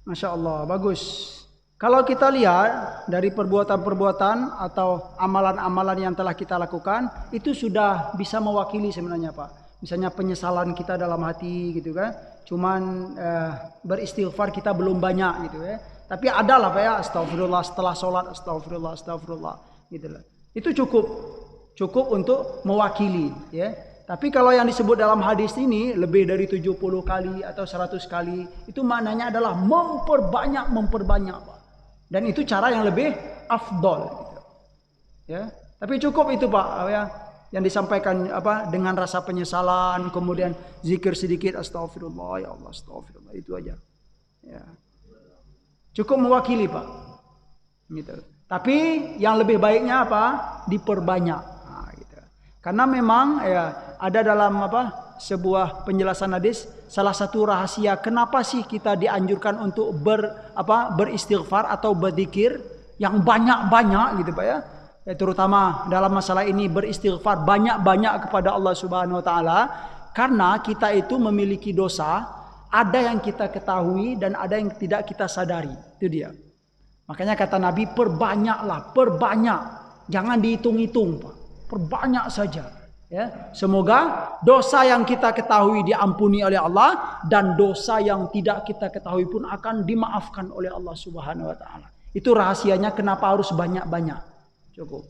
Masya Allah, bagus. Kalau kita lihat dari perbuatan-perbuatan atau amalan-amalan yang telah kita lakukan, itu sudah bisa mewakili sebenarnya, Pak. Misalnya penyesalan kita dalam hati gitu kan. Cuman beristighfar kita belum banyak gitu ya. Tapi ada lah Pak ya, astagfirullah setelah sholat, astagfirullah gitu lah. Itu cukup untuk mewakili ya. Tapi kalau yang disebut dalam hadis ini lebih dari 70 kali atau 100 kali, itu maknanya adalah memperbanyak Pak. Dan itu cara yang lebih afdol gitu. Ya. Tapi cukup itu Pak ya. yang disampaikan dengan rasa penyesalan, kemudian zikir sedikit, astagfirullah ya Allah, astagfirullah, itu aja. Ya. Cukup mewakili Pak. Gitu. Tapi yang lebih baiknya apa? Diperbanyak. Nah, gitu. Karena memang ya ada dalam sebuah penjelasan hadis, salah satu rahasia kenapa sih kita dianjurkan untuk beristighfar atau berzikir yang banyak-banyak gitu Pak ya. Ya, terutama dalam masalah ini beristighfar banyak-banyak kepada Allah Subhanahu wa taala, karena kita itu memiliki dosa, ada yang kita ketahui dan ada yang tidak kita sadari. Itu dia. Makanya kata Nabi, perbanyaklah, perbanyak. Jangan dihitung-hitung, Pak. Perbanyak saja. Ya, semoga dosa yang kita ketahui diampuni oleh Allah dan dosa yang tidak kita ketahui pun akan dimaafkan oleh Allah Subhanahu wa taala. Itu rahasianya kenapa harus banyak-banyak. Cukup.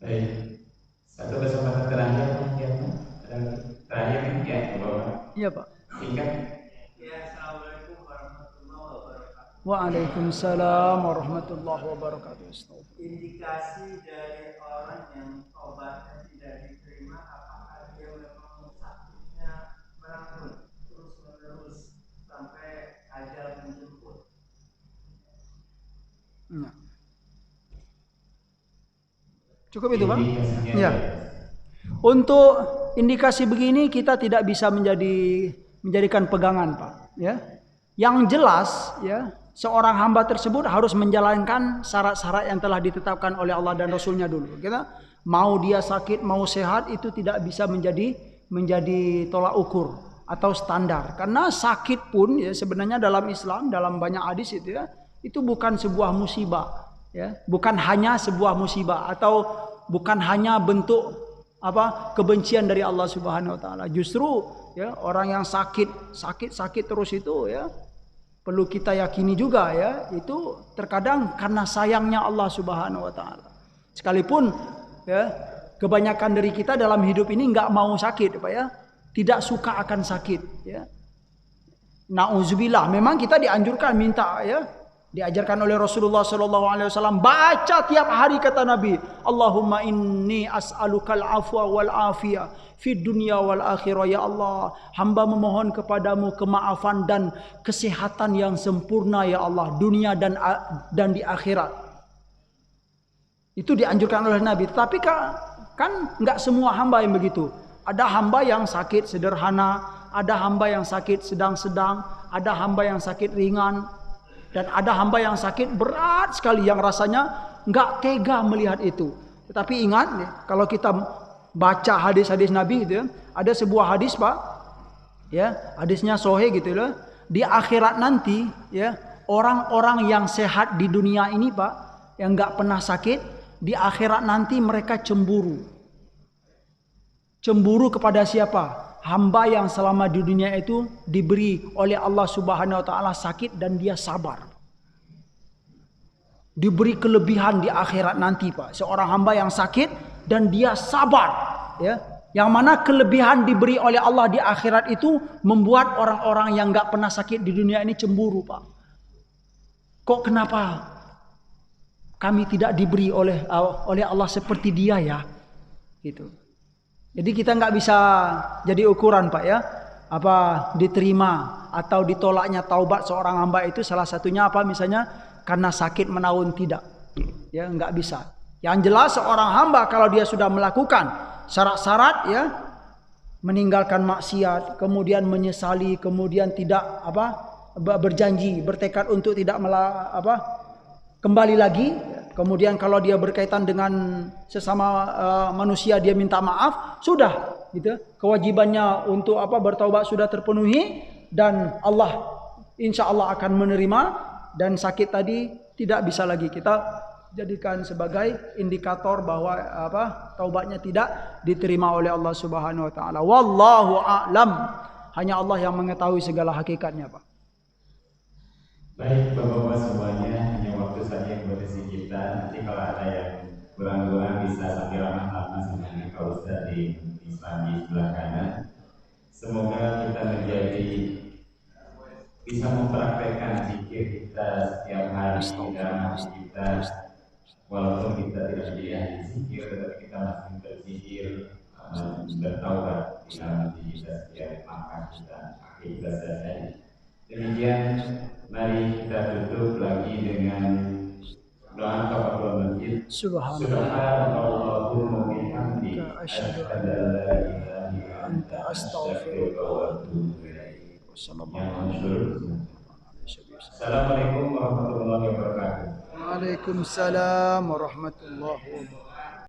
Baik. Satu kesempatan terakhir ya. Terakhir ya, Bapak. Iya, Pak. Singkat. Ya, assalamualaikum warahmatullahi wabarakatuh. Waalaikumsalam warahmatullahi wabarakatuh. Indikasi dari orang yang obatnya tidak diterima, apakah dia memang sakitnya menanggung terus menerus sampai ajal menjemput? Nah. Cukup itu Pak? Ya. Untuk indikasi begini kita tidak bisa menjadikan pegangan Pak. Ya. Yang jelas ya, seorang hamba tersebut harus menjalankan syarat-syarat yang telah ditetapkan oleh Allah dan Rasulnya dulu. Kita mau dia sakit mau sehat itu tidak bisa menjadi tolak ukur atau standar. Karena sakit pun ya sebenarnya dalam Islam, dalam banyak hadis itu ya, itu bukan sebuah musibah. Ya, bukan hanya sebuah musibah atau bukan hanya bentuk kebencian dari Allah Subhanahu wa taala. Justru ya orang yang sakit terus itu ya perlu kita yakini juga ya, itu terkadang karena sayangnya Allah Subhanahu wa taala. Sekalipun ya kebanyakan dari kita dalam hidup ini nggak mau sakit Pak ya, tidak suka akan sakit ya. Nauzubillah, memang kita dianjurkan minta ya, diajarkan oleh Rasulullah SAW, baca tiap hari kata Nabi, Allahumma inni as'alukal afwa wal afiyah fid dunya wal akhirah. Ya Allah, hamba memohon kepadamu kemaafan dan kesehatan yang sempurna ya Allah, dunia dan di akhirat. Itu dianjurkan oleh Nabi. Tapi kan nggak semua hamba yang begitu. Ada hamba yang sakit sederhana, ada hamba yang sakit sedang-sedang, ada hamba yang sakit ringan, dan ada hamba yang sakit berat sekali yang rasanya nggak tega melihat itu. Tetapi ingat, kalau kita baca hadis-hadis Nabi gitu ya, ada sebuah hadis Pak, ya hadisnya sahih gitu ya. Di akhirat nanti ya, orang-orang yang sehat di dunia ini Pak, yang nggak pernah sakit, di akhirat nanti mereka cemburu. Cemburu kepada siapa? Hamba yang selama di dunia itu diberi oleh Allah Subhanahu wa taala sakit dan dia sabar. Diberi kelebihan di akhirat nanti Pak. Seorang hamba yang sakit dan dia sabar ya. Yang mana kelebihan diberi oleh Allah di akhirat itu membuat orang-orang yang enggak pernah sakit di dunia ini cemburu Pak. Kok kenapa kami tidak diberi oleh Allah seperti dia ya? Gitu. Jadi kita nggak bisa jadi ukuran Pak ya, apa diterima atau ditolaknya taubat seorang hamba itu salah satunya apa misalnya karena sakit menahun, tidak, ya nggak bisa. Yang jelas seorang hamba kalau dia sudah melakukan syarat-syarat ya, meninggalkan maksiat, kemudian menyesali, kemudian tidak berjanji, bertekad untuk tidak kembali lagi. Kemudian kalau dia berkaitan dengan sesama manusia dia minta maaf, sudah gitu. Kewajibannya untuk bertaubat sudah terpenuhi dan Allah insya Allah akan menerima, dan sakit tadi tidak bisa lagi kita jadikan sebagai indikator bahwa taubatnya tidak diterima oleh Allah Subhanahu wa taala. Wallahu a'lam. Hanya Allah yang mengetahui segala hakikatnya, Pak. Baik Bapak-bapak semuanya, hanya waktu saja yang berisi kita. Nanti kalau ada yang kurang-kurang bisa sambil ramah-ramah sama Kak Ustaz di Islam di sebelah kanan. Semoga kita menjadi bisa mempraktekkan zikir kita setiap hari dalam hati kita, walaupun kita tidak menjadi ahli zikir, tetapi kita masih berzikir, bertaubat di dalam diri kita setiap langkah kita, akhir kita selesai. Demikian, mari kita tutup lagi dengan doa kafaratul masjid. Subhanallahumma wa bihamdika asyhadu an la ilaha illa anta astaghfiruka wa atubu ilaik. Assalamualaikum warahmatullahi wabarakatuh. Waalaikumsalam warahmatullahi wabarakatuh.